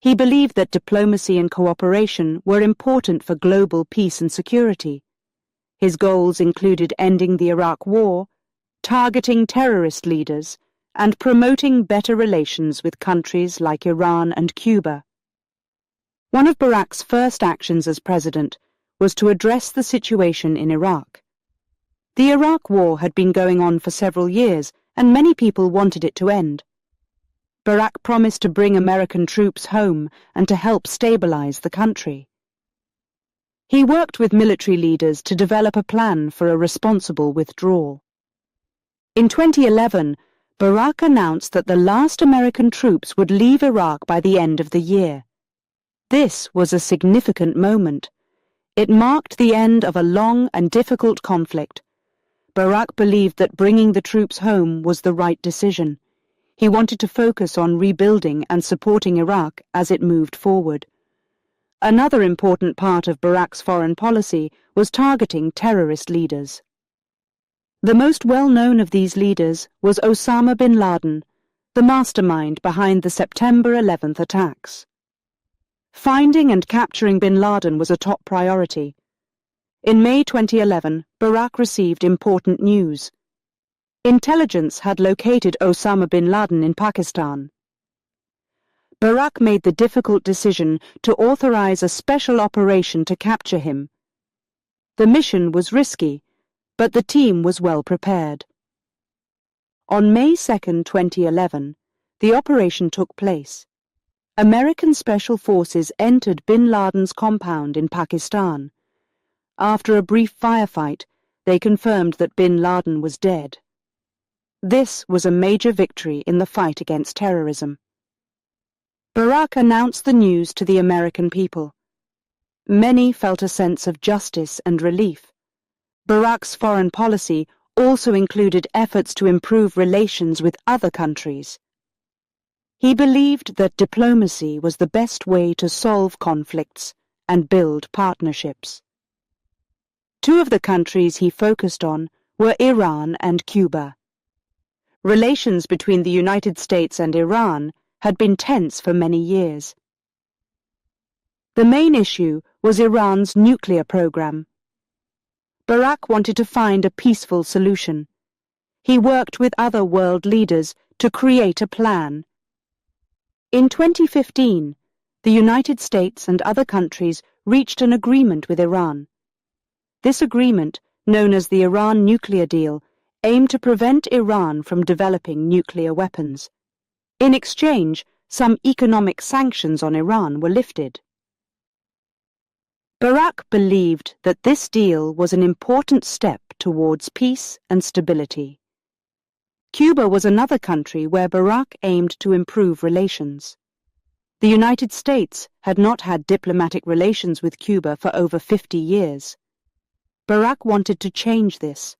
[SPEAKER 1] He believed that diplomacy and cooperation were important for global peace and security. His goals included ending the Iraq War, targeting terrorist leaders, and promoting better relations with countries like Iran and Cuba. One of Barack's first actions as president was to address the situation in Iraq. The Iraq War had been going on for several years, and many people wanted it to end. Barack promised to bring American troops home and to help stabilize the country. He worked with military leaders to develop a plan for a responsible withdrawal. In 2011, Barack announced that the last American troops would leave Iraq by the end of the year. This was a significant moment. It marked the end of a long and difficult conflict. Barack believed that bringing the troops home was the right decision. He wanted to focus on rebuilding and supporting Iraq as it moved forward. Another important part of Barack's foreign policy was targeting terrorist leaders. The most well-known of these leaders was Osama bin Laden, the mastermind behind the September 11th attacks. Finding and capturing bin Laden was a top priority. In May 2011, Barack received important news. Intelligence had located Osama bin Laden in Pakistan. Barack made the difficult decision to authorize a special operation to capture him. The mission was risky, but the team was well prepared. On May 2, 2011, the operation took place. American Special Forces entered bin Laden's compound in Pakistan. After a brief firefight, they confirmed that bin Laden was dead. This was a major victory in the fight against terrorism. Barack announced the news to the American people. Many felt a sense of justice and relief. Barack's foreign policy also included efforts to improve relations with other countries. He believed that diplomacy was the best way to solve conflicts and build partnerships. Two of the countries he focused on were Iran and Cuba. Relations between the United States and Iran had been tense for many years. The main issue was Iran's nuclear program. Barack wanted to find a peaceful solution. He worked with other world leaders to create a plan. In 2015, the United States and other countries reached an agreement with Iran. This agreement, known as the Iran nuclear deal, aimed to prevent Iran from developing nuclear weapons. In exchange, some economic sanctions on Iran were lifted. Barack believed that this deal was an important step towards peace and stability. Cuba was another country where Barack aimed to improve relations. The United States had not had diplomatic relations with Cuba for over 50 years. Barack wanted to change this.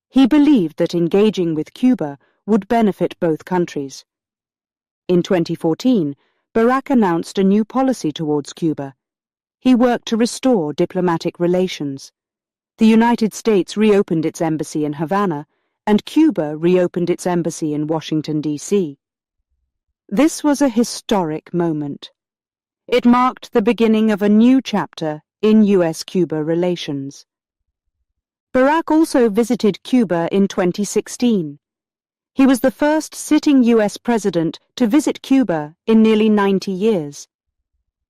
[SPEAKER 1] He believed that engaging with Cuba would benefit both countries. In 2014, Barack announced a new policy towards Cuba. He worked to restore diplomatic relations. The United States reopened its embassy in Havana, and Cuba reopened its embassy in Washington, D.C. This was a historic moment. It marked the beginning of a new chapter in U.S.-Cuba relations. Barack also visited Cuba in 2016. He was the first sitting U.S. president to visit Cuba in nearly 90 years.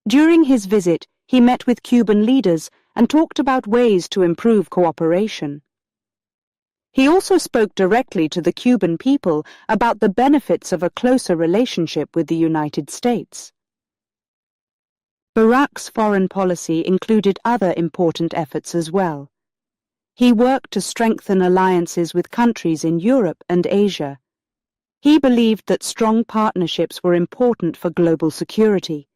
[SPEAKER 1] During his visit, he met with Cuban leaders and talked about ways to improve cooperation. He also spoke directly to the Cuban people about the benefits of a closer relationship with the United States. Barack's foreign policy included other important efforts as well. He worked to strengthen alliances with countries in Europe and Asia. He believed that strong partnerships were important for global security.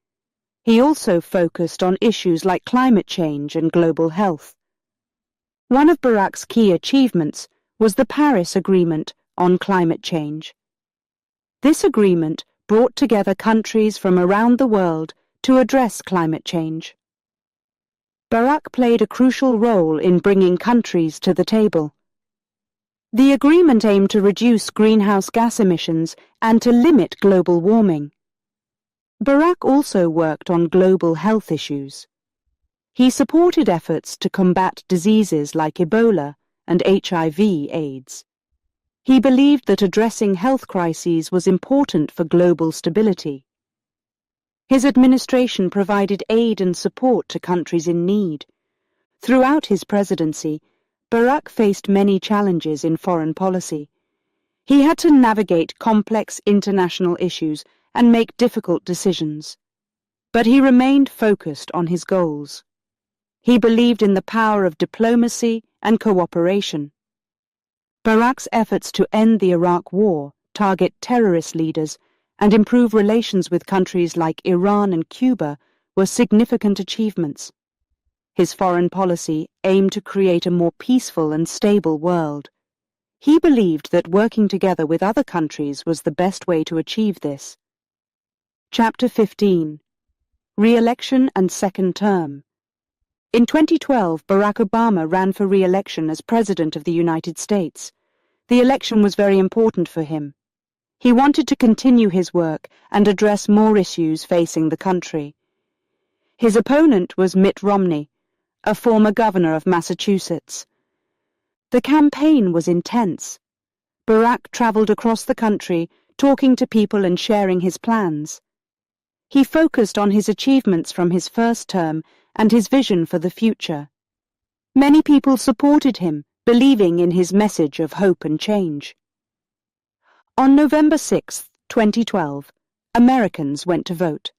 [SPEAKER 1] He also focused on issues like climate change and global health. One of Barack's key achievements was the Paris Agreement on climate change. This agreement brought together countries from around the world to address climate change. Barack played a crucial role in bringing countries to the table. The agreement aimed to reduce greenhouse gas emissions and to limit global warming. Barack also worked on global health issues. He supported efforts to combat diseases like Ebola and HIV/AIDS. He believed that addressing health crises was important for global stability. His administration provided aid and support to countries in need. Throughout his presidency, Barack faced many challenges in foreign policy. He had to navigate complex international issues and make difficult decisions. But he remained focused on his goals. He believed in the power of diplomacy and cooperation. Barack's efforts to end the Iraq War, target terrorist leaders, and improve relations with countries like Iran and Cuba were significant achievements. His foreign policy aimed to create a more peaceful and stable world. He believed that working together with other countries was the best way to achieve this. Chapter 15. Re-election and second term. In 2012, Barack Obama ran for re-election as President of the United States. The election was very important for him. He wanted to continue his work and address more issues facing the country. His opponent was Mitt Romney, a former governor of Massachusetts. The campaign was intense. Barack traveled across the country, talking to people and sharing his plans. He focused on his achievements from his first term and his vision for the future. Many people supported him, believing in his message of hope and change. On November 6, 2012, Americans went to vote.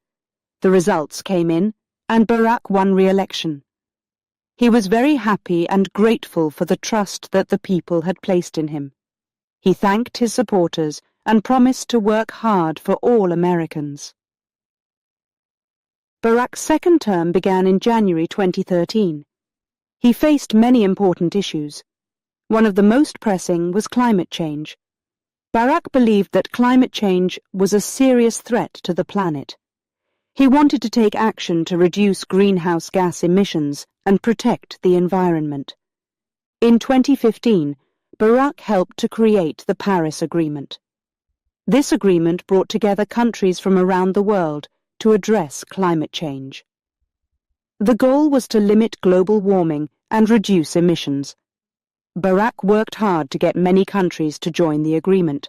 [SPEAKER 1] The results came in, and Barack won re-election. He was very happy and grateful for the trust that the people had placed in him. He thanked his supporters and promised to work hard for all Americans. Barack's second term began in January 2013. He faced many important issues. One of the most pressing was climate change. Barack believed that climate change was a serious threat to the planet. He wanted to take action to reduce greenhouse gas emissions and protect the environment. In 2015, Barack helped to create the Paris Agreement. This agreement brought together countries from around the world to address climate change. The goal was to limit global warming and reduce emissions. Barack worked hard to get many countries to join the agreement.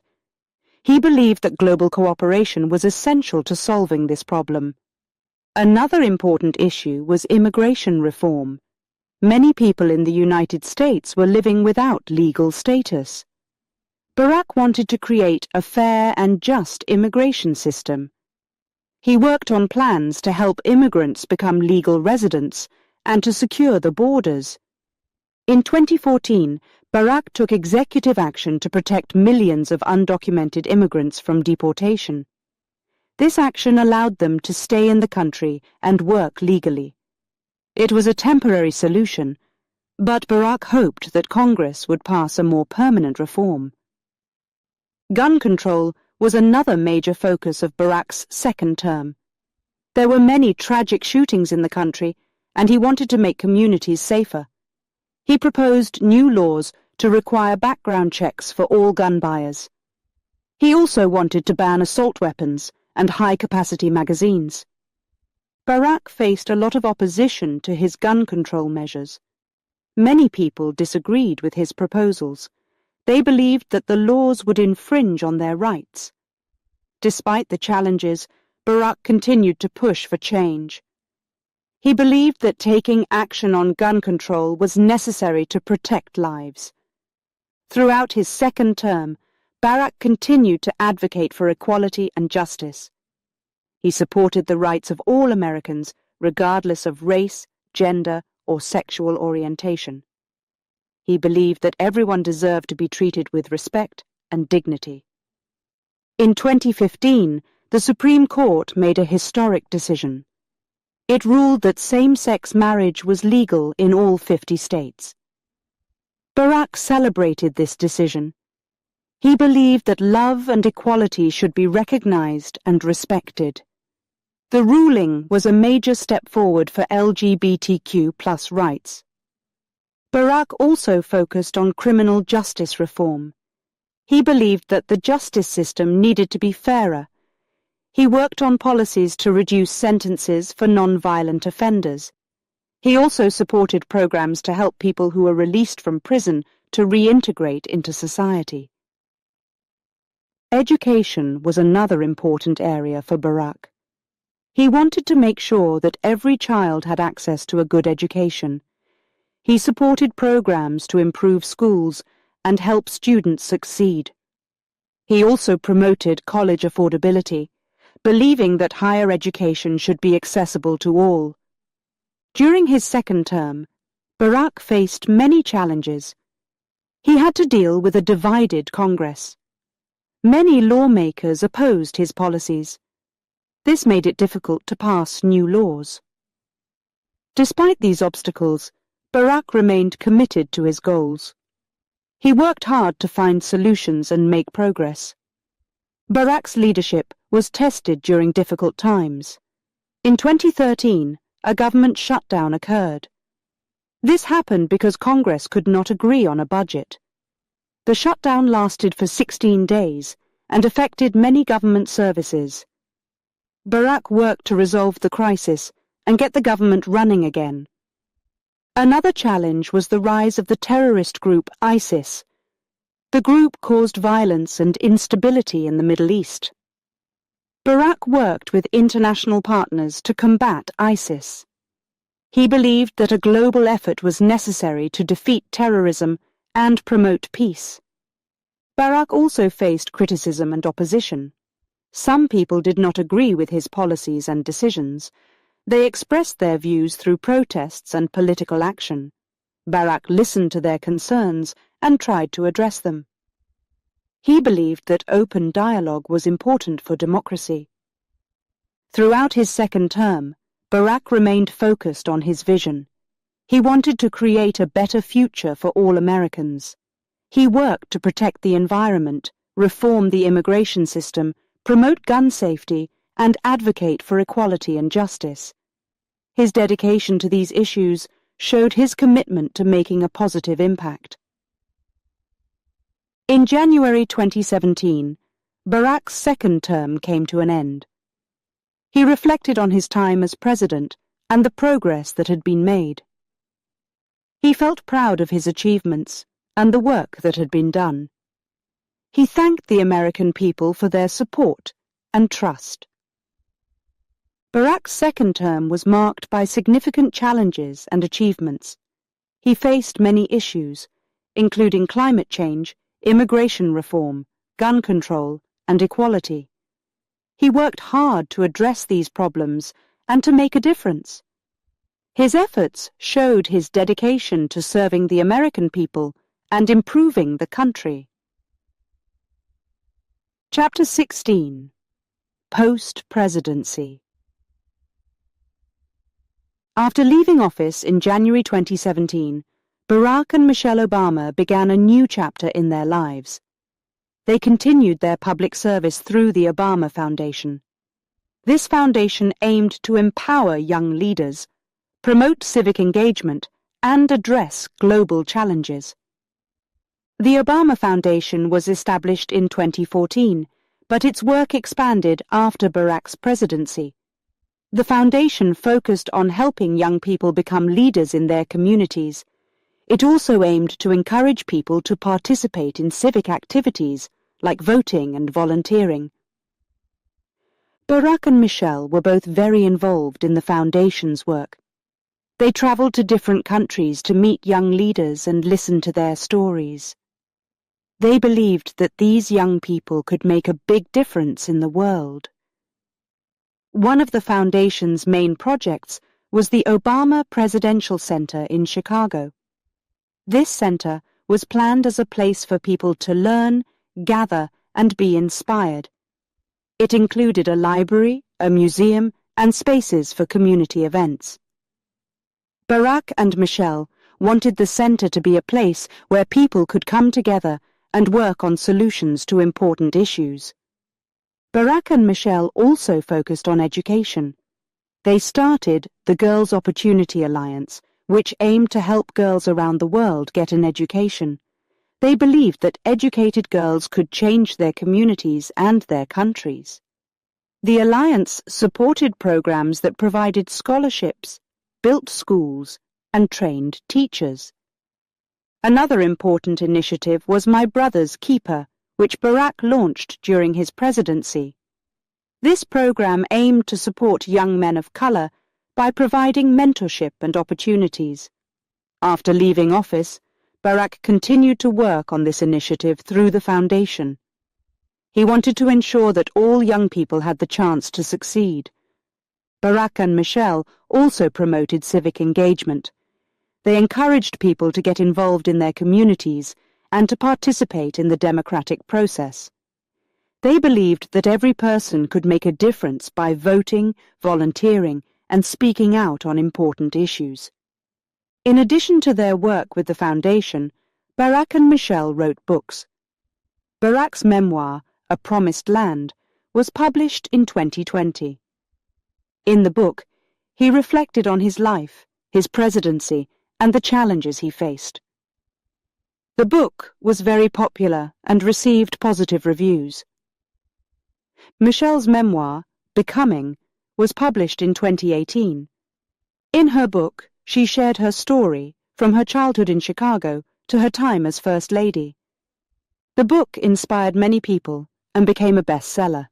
[SPEAKER 1] He believed that global cooperation was essential to solving this problem. Another important issue was immigration reform. Many people in the United States were living without legal status. Barack wanted to create a fair and just immigration system. He worked on plans to help immigrants become legal residents and to secure the borders. In 2014, Barack took executive action to protect millions of undocumented immigrants from deportation. This action allowed them to stay in the country and work legally. It was a temporary solution, but Barack hoped that Congress would pass a more permanent reform. Gun control was another major focus of Barack's second term. There were many tragic shootings in the country, and he wanted to make communities safer. He proposed new laws to require background checks for all gun buyers. He also wanted to ban assault weapons and high-capacity magazines. Barack faced a lot of opposition to his gun control measures. Many people disagreed with his proposals. They believed that the laws would infringe on their rights. Despite the challenges, Barack continued to push for change. He believed that taking action on gun control was necessary to protect lives. Throughout his second term, Barack continued to advocate for equality and justice. He supported the rights of all Americans, regardless of race, gender, or sexual orientation. He believed that everyone deserved to be treated with respect and dignity. In 2015, the Supreme Court made a historic decision. It ruled that same-sex marriage was legal in all 50 states. Barack celebrated this decision. He believed that love and equality should be recognized and respected. The ruling was a major step forward for LGBTQ+ rights. Barack also focused on criminal justice reform. He believed that the justice system needed to be fairer. He worked on policies to reduce sentences for non-violent offenders. He also supported programs to help people who were released from prison to reintegrate into society. Education was another important area for Barack. He wanted to make sure that every child had access to a good education. He supported programs to improve schools and help students succeed. He also promoted college affordability, believing that higher education should be accessible to all. During his second term, Barack faced many challenges. He had to deal with a divided Congress. Many lawmakers opposed his policies. This made it difficult to pass new laws. Despite these obstacles, Barack remained committed to his goals. He worked hard to find solutions and make progress. Barack's leadership was tested during difficult times. In 2013, a government shutdown occurred. This happened because Congress could not agree on a budget. The shutdown lasted for 16 days and affected many government services. Barack worked to resolve the crisis and get the government running again. Another challenge was the rise of the terrorist group ISIS. The group caused violence and instability in the Middle East. Barack worked with international partners to combat ISIS. He believed that a global effort was necessary to defeat terrorism and promote peace. Barack also faced criticism and opposition. Some people did not agree with his policies and decisions. They expressed their views through protests and political action. Barack listened to their concerns and tried to address them. He believed that open dialogue was important for democracy. Throughout his second term, Barack remained focused on his vision. He wanted to create a better future for all Americans. He worked to protect the environment, reform the immigration system, promote gun safety, and advocate for equality and justice. His dedication to these issues showed his commitment to making a positive impact. In January 2017, Barack's second term came to an end. He reflected on his time as president and the progress that had been made. He felt proud of his achievements and the work that had been done. He thanked the American people for their support and trust. Barack's second term was marked by significant challenges and achievements. He faced many issues, including climate change, immigration reform, gun control, and equality. He worked hard to address these problems and to make a difference. His efforts showed his dedication to serving the American people and improving the country. Chapter 16. Post-Presidency. After leaving office in January 2017, Barack and Michelle Obama began a new chapter in their lives. They continued their public service through the Obama Foundation. This foundation aimed to empower young leaders, promote civic engagement, and address global challenges. The Obama Foundation was established in 2014, but its work expanded after Barack's presidency. The foundation focused on helping young people become leaders in their communities. It also aimed to encourage people to participate in civic activities like voting and volunteering. Barack and Michelle were both very involved in the foundation's work. They traveled to different countries to meet young leaders and listen to their stories. They believed that these young people could make a big difference in the world. One of the foundation's main projects was the Obama Presidential Center in Chicago. This center was planned as a place for people to learn, gather, and be inspired. It included a library, a museum, and spaces for community events. Barack and Michelle wanted the center to be a place where people could come together and work on solutions to important issues. Barack and Michelle also focused on education. They started the Girls' Opportunity Alliance, which aimed to help girls around the world get an education. They believed that educated girls could change their communities and their countries. The Alliance supported programs that provided scholarships, built schools, and trained teachers. Another important initiative was My Brother's Keeper, which Barack launched during his presidency. This program aimed to support young men of color by providing mentorship and opportunities. After leaving office, Barack continued to work on this initiative through the foundation. He wanted to ensure that all young people had the chance to succeed. Barack and Michelle also promoted civic engagement. They encouraged people to get involved in their communities and to participate in the democratic process. They believed that every person could make a difference by voting, volunteering, and speaking out on important issues. In addition to their work with the foundation, Barack and Michelle wrote books. Barack's memoir, A Promised Land, was published in 2020. In the book, he reflected on his life, his presidency, and the challenges he faced. The book was very popular and received positive reviews. Michelle's memoir, Becoming, was published in 2018. In her book, she shared her story from her childhood in Chicago to her time as First Lady. The book inspired many people and became a bestseller.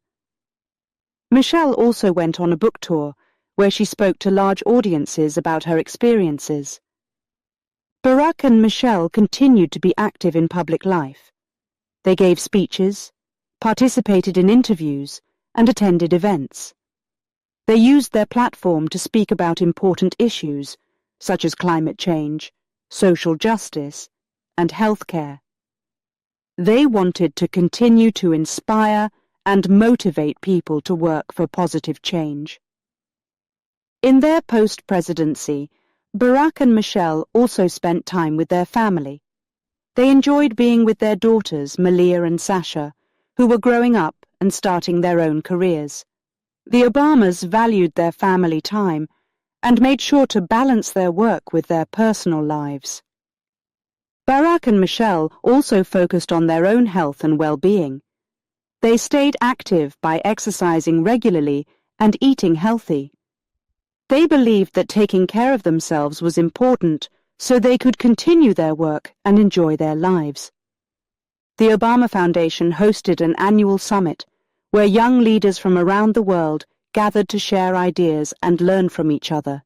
[SPEAKER 1] Michelle also went on a book tour where she spoke to large audiences about her experiences. Barack and Michelle continued to be active in public life. They gave speeches, participated in interviews, and attended events. They used their platform to speak about important issues, such as climate change, social justice, and health care. They wanted to continue to inspire and motivate people to work for positive change. In their post-presidency, Barack and Michelle also spent time with their family. They enjoyed being with their daughters, Malia and Sasha, who were growing up and starting their own careers. The Obamas valued their family time and made sure to balance their work with their personal lives. Barack and Michelle also focused on their own health and well-being. They stayed active by exercising regularly and eating healthy. They believed that taking care of themselves was important so they could continue their work and enjoy their lives. The Obama Foundation hosted an annual summit where young leaders from around the world gathered to share ideas and learn from each other.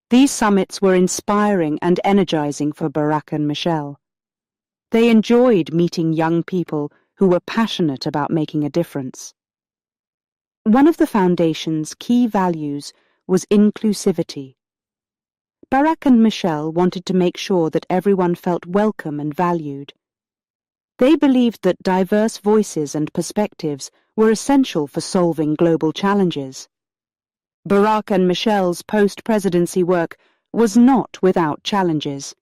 [SPEAKER 1] These summits were inspiring and energizing for Barack and Michelle. They enjoyed meeting young people who were passionate about making a difference. One of the Foundation's key values was inclusivity. Barack and Michelle wanted to make sure that everyone felt welcome and valued. They believed that diverse voices and perspectives were essential for solving global challenges. Barack and Michelle's post-presidency work was not without challenges.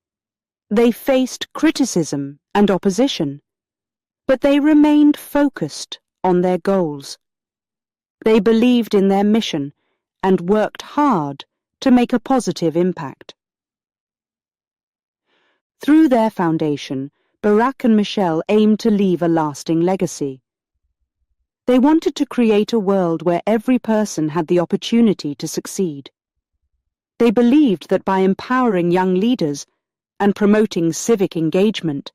[SPEAKER 1] They faced criticism and opposition, but they remained focused on their goals. They believed in their mission and worked hard to make a positive impact. Through their foundation, Barack and Michelle aimed to leave a lasting legacy. They wanted to create a world where every person had the opportunity to succeed. They believed that by empowering young leaders and promoting civic engagement,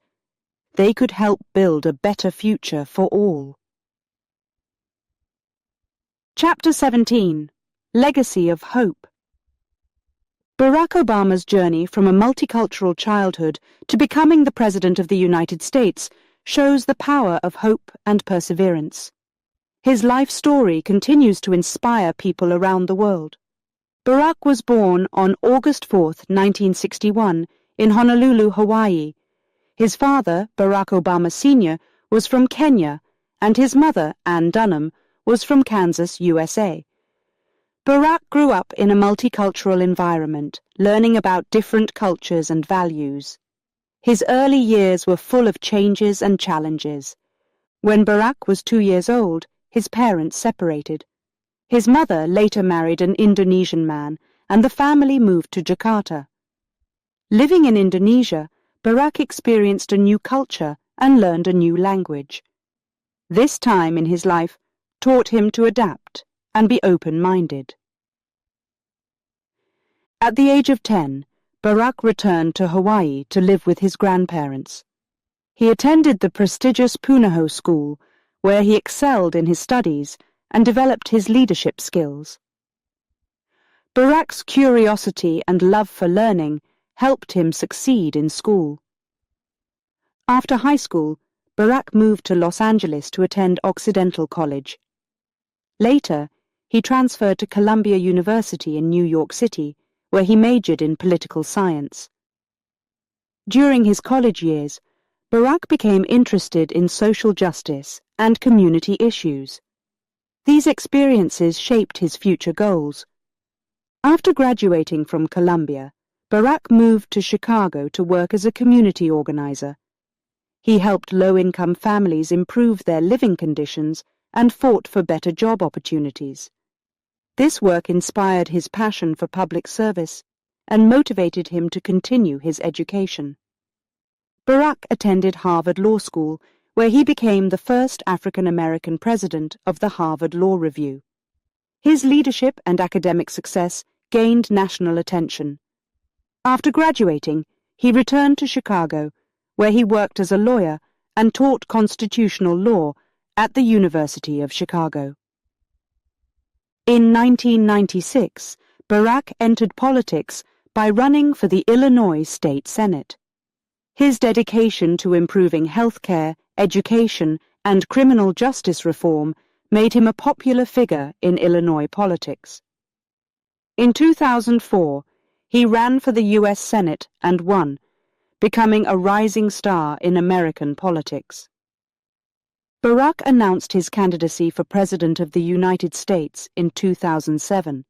[SPEAKER 1] they could help build a better future for all. Chapter 17. Legacy of Hope. Barack Obama's journey from a multicultural childhood to becoming the President of the United States shows the power of hope and perseverance. His life story continues to inspire people around the world. Barack was born on August 4, 1961, in Honolulu, Hawaii. His father, Barack Obama Sr., was from Kenya, and his mother, Ann Dunham, was from Kansas, USA. Barack grew up in a multicultural environment, learning about different cultures and values. His early years were full of changes and challenges. When Barack was 2 years old, his parents separated. His mother later married an Indonesian man, and the family moved to Jakarta. Living in Indonesia, Barack experienced a new culture and learned a new language. This time in his life taught him to adapt and be open-minded. At the age of 10, Barack returned to Hawaii to live with his grandparents. He attended the prestigious Punahou School, where he excelled in his studies and developed his leadership skills. Barack's curiosity and love for learning helped him succeed in school. After high school, Barack moved to Los Angeles to attend Occidental College. Later, he transferred to Columbia University in New York City, where he majored in political science. During his college years, Barack became interested in social justice and community issues. These experiences shaped his future goals. After graduating from Columbia, Barack moved to Chicago to work as a community organizer. He helped low-income families improve their living conditions and fought for better job opportunities. This work inspired his passion for public service and motivated him to continue his education. Barack attended Harvard Law School, where he became the first African-American president of the Harvard Law Review. His leadership and academic success gained national attention. After graduating, he returned to Chicago, where he worked as a lawyer and taught constitutional law at the University of Chicago. In 1996, Barack entered politics by running for the Illinois State Senate. His dedication to improving healthcare, education, and criminal justice reform made him a popular figure in Illinois politics. In 2004, he ran for the U.S. Senate and won, becoming a rising star in American politics. Barack announced his candidacy for President of the United States in 2007.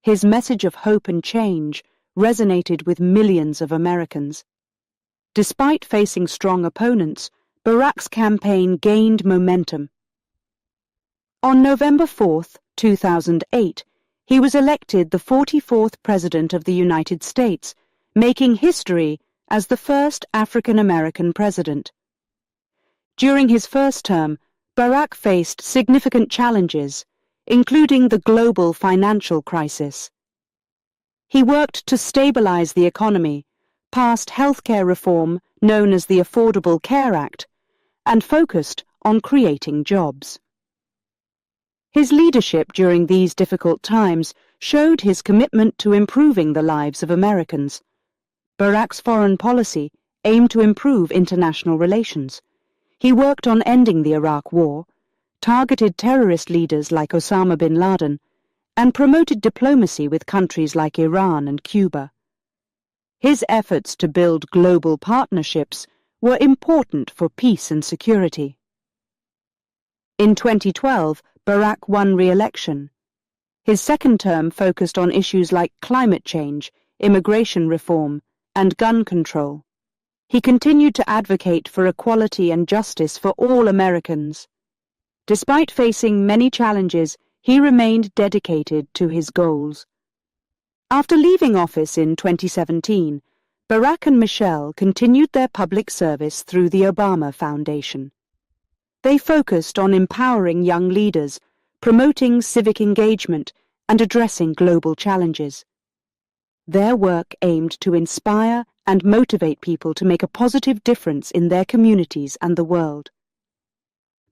[SPEAKER 1] His message of hope and change resonated with millions of Americans. Despite facing strong opponents, Barack's campaign gained momentum. On November 4, 2008, he was elected the 44th President of the United States, making history as the first African-American president. During his first term, Barack faced significant challenges, including the global financial crisis. He worked to stabilize the economy, passed healthcare reform known as the Affordable Care Act, and focused on creating jobs. His leadership during these difficult times showed his commitment to improving the lives of Americans. Barack's foreign policy aimed to improve international relations. He worked on ending the Iraq War, targeted terrorist leaders like Osama bin Laden, and promoted diplomacy with countries like Iran and Cuba. His efforts to build global partnerships were important for peace and security. In 2012, Barack won re-election. His second term focused on issues like climate change, immigration reform, and gun control. He continued to advocate for equality and justice for all Americans. Despite facing many challenges, he remained dedicated to his goals. After leaving office in 2017, Barack and Michelle continued their public service through the Obama Foundation. They focused on empowering young leaders, promoting civic engagement, and addressing global challenges. Their work aimed to inspire and motivate people to make a positive difference in their communities and the world.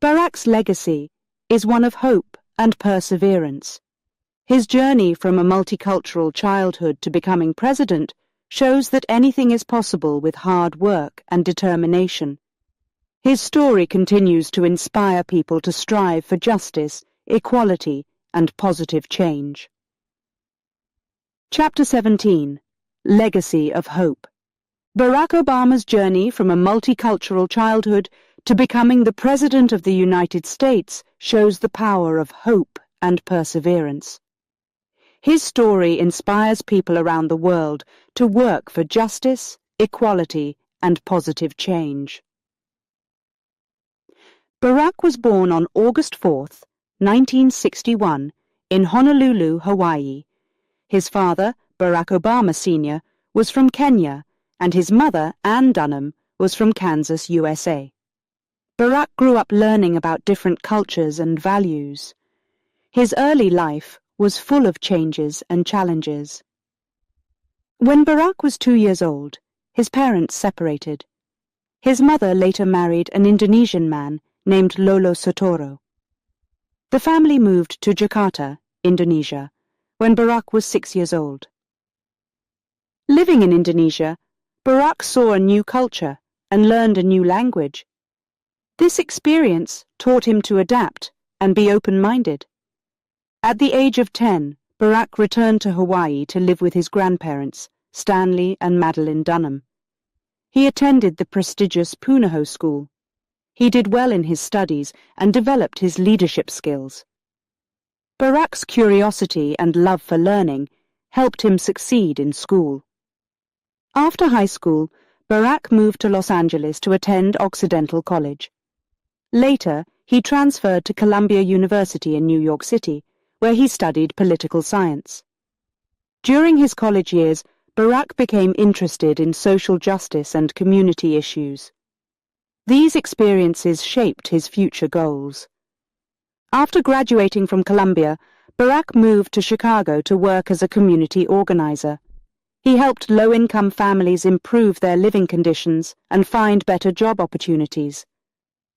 [SPEAKER 1] Barack's legacy is one of hope and perseverance. His journey from a multicultural childhood to becoming president shows that anything is possible with hard work and determination. His story continues to inspire people to strive for justice, equality, and positive change. Chapter 17. Legacy of Hope. Barack Obama's journey from a multicultural childhood to becoming the President of the United States shows the power of hope and perseverance. His story inspires people around the world to work for justice, equality, and positive change. Barack was born on August 4, 1961, in Honolulu, Hawaii. His father, Barack Obama Sr., was from Kenya, and his mother, Ann Dunham, was from Kansas, USA. Barack grew up learning about different cultures and values. His early life was full of changes and challenges. When Barack was 2 years old, his parents separated. His mother later married an Indonesian man named Lolo Sotoro. The family moved to Jakarta, Indonesia, when Barack was 6 years old. Living in Indonesia, Barack saw a new culture and learned a new language. This experience taught him to adapt and be open-minded. At the age of 10, Barack returned to Hawaii to live with his grandparents, Stanley and Madeline Dunham. He attended the prestigious Punahou School. He did well in his studies and developed his leadership skills. Barack's curiosity and love for learning helped him succeed in school. After high school, Barack moved to Los Angeles to attend Occidental College. Later, he transferred to Columbia University in New York City, where he studied political science. During his college years, Barack became interested in social justice and community issues. These experiences shaped his future goals. After graduating from Columbia, Barack moved to Chicago to work as a community organizer. He helped low-income families improve their living conditions and find better job opportunities.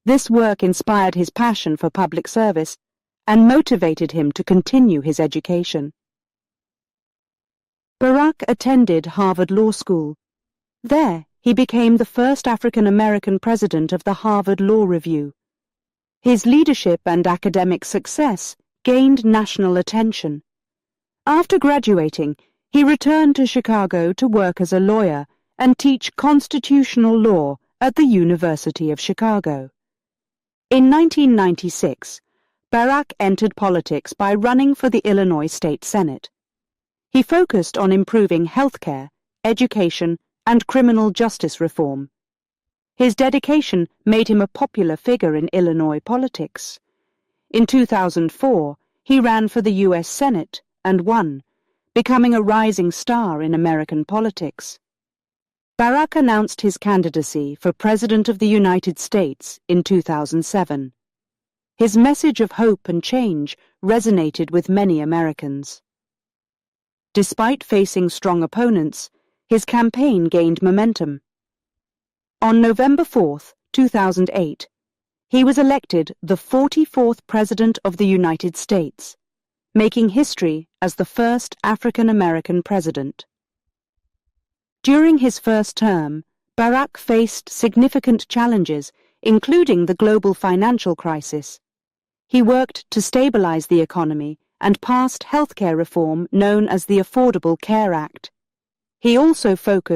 [SPEAKER 1] This work inspired his passion for public service and motivated him to continue his education. Barack attended Harvard Law School. There, he became the first African-American president of the Harvard Law Review. His leadership and academic success gained national attention. After graduating, he returned to Chicago to work as a lawyer and teach constitutional law at the University of Chicago. In 1996, Barack entered politics by running for the Illinois State Senate. He focused on improving healthcare, education, and criminal justice reform. His dedication made him a popular figure in Illinois politics. In 2004, he ran for the U.S. Senate and won, becoming a rising star in American politics. Barack announced his candidacy for President of the United States in 2007. His message of hope and change resonated with many Americans. Despite facing strong opponents, his campaign gained momentum. On November 4, 2008, he was elected the 44th President of the United States, making history as the first African-American president. During his first term, Barack faced significant challenges, including the global financial crisis. He worked to stabilize the economy and passed healthcare reform known as the Affordable Care Act. He also focused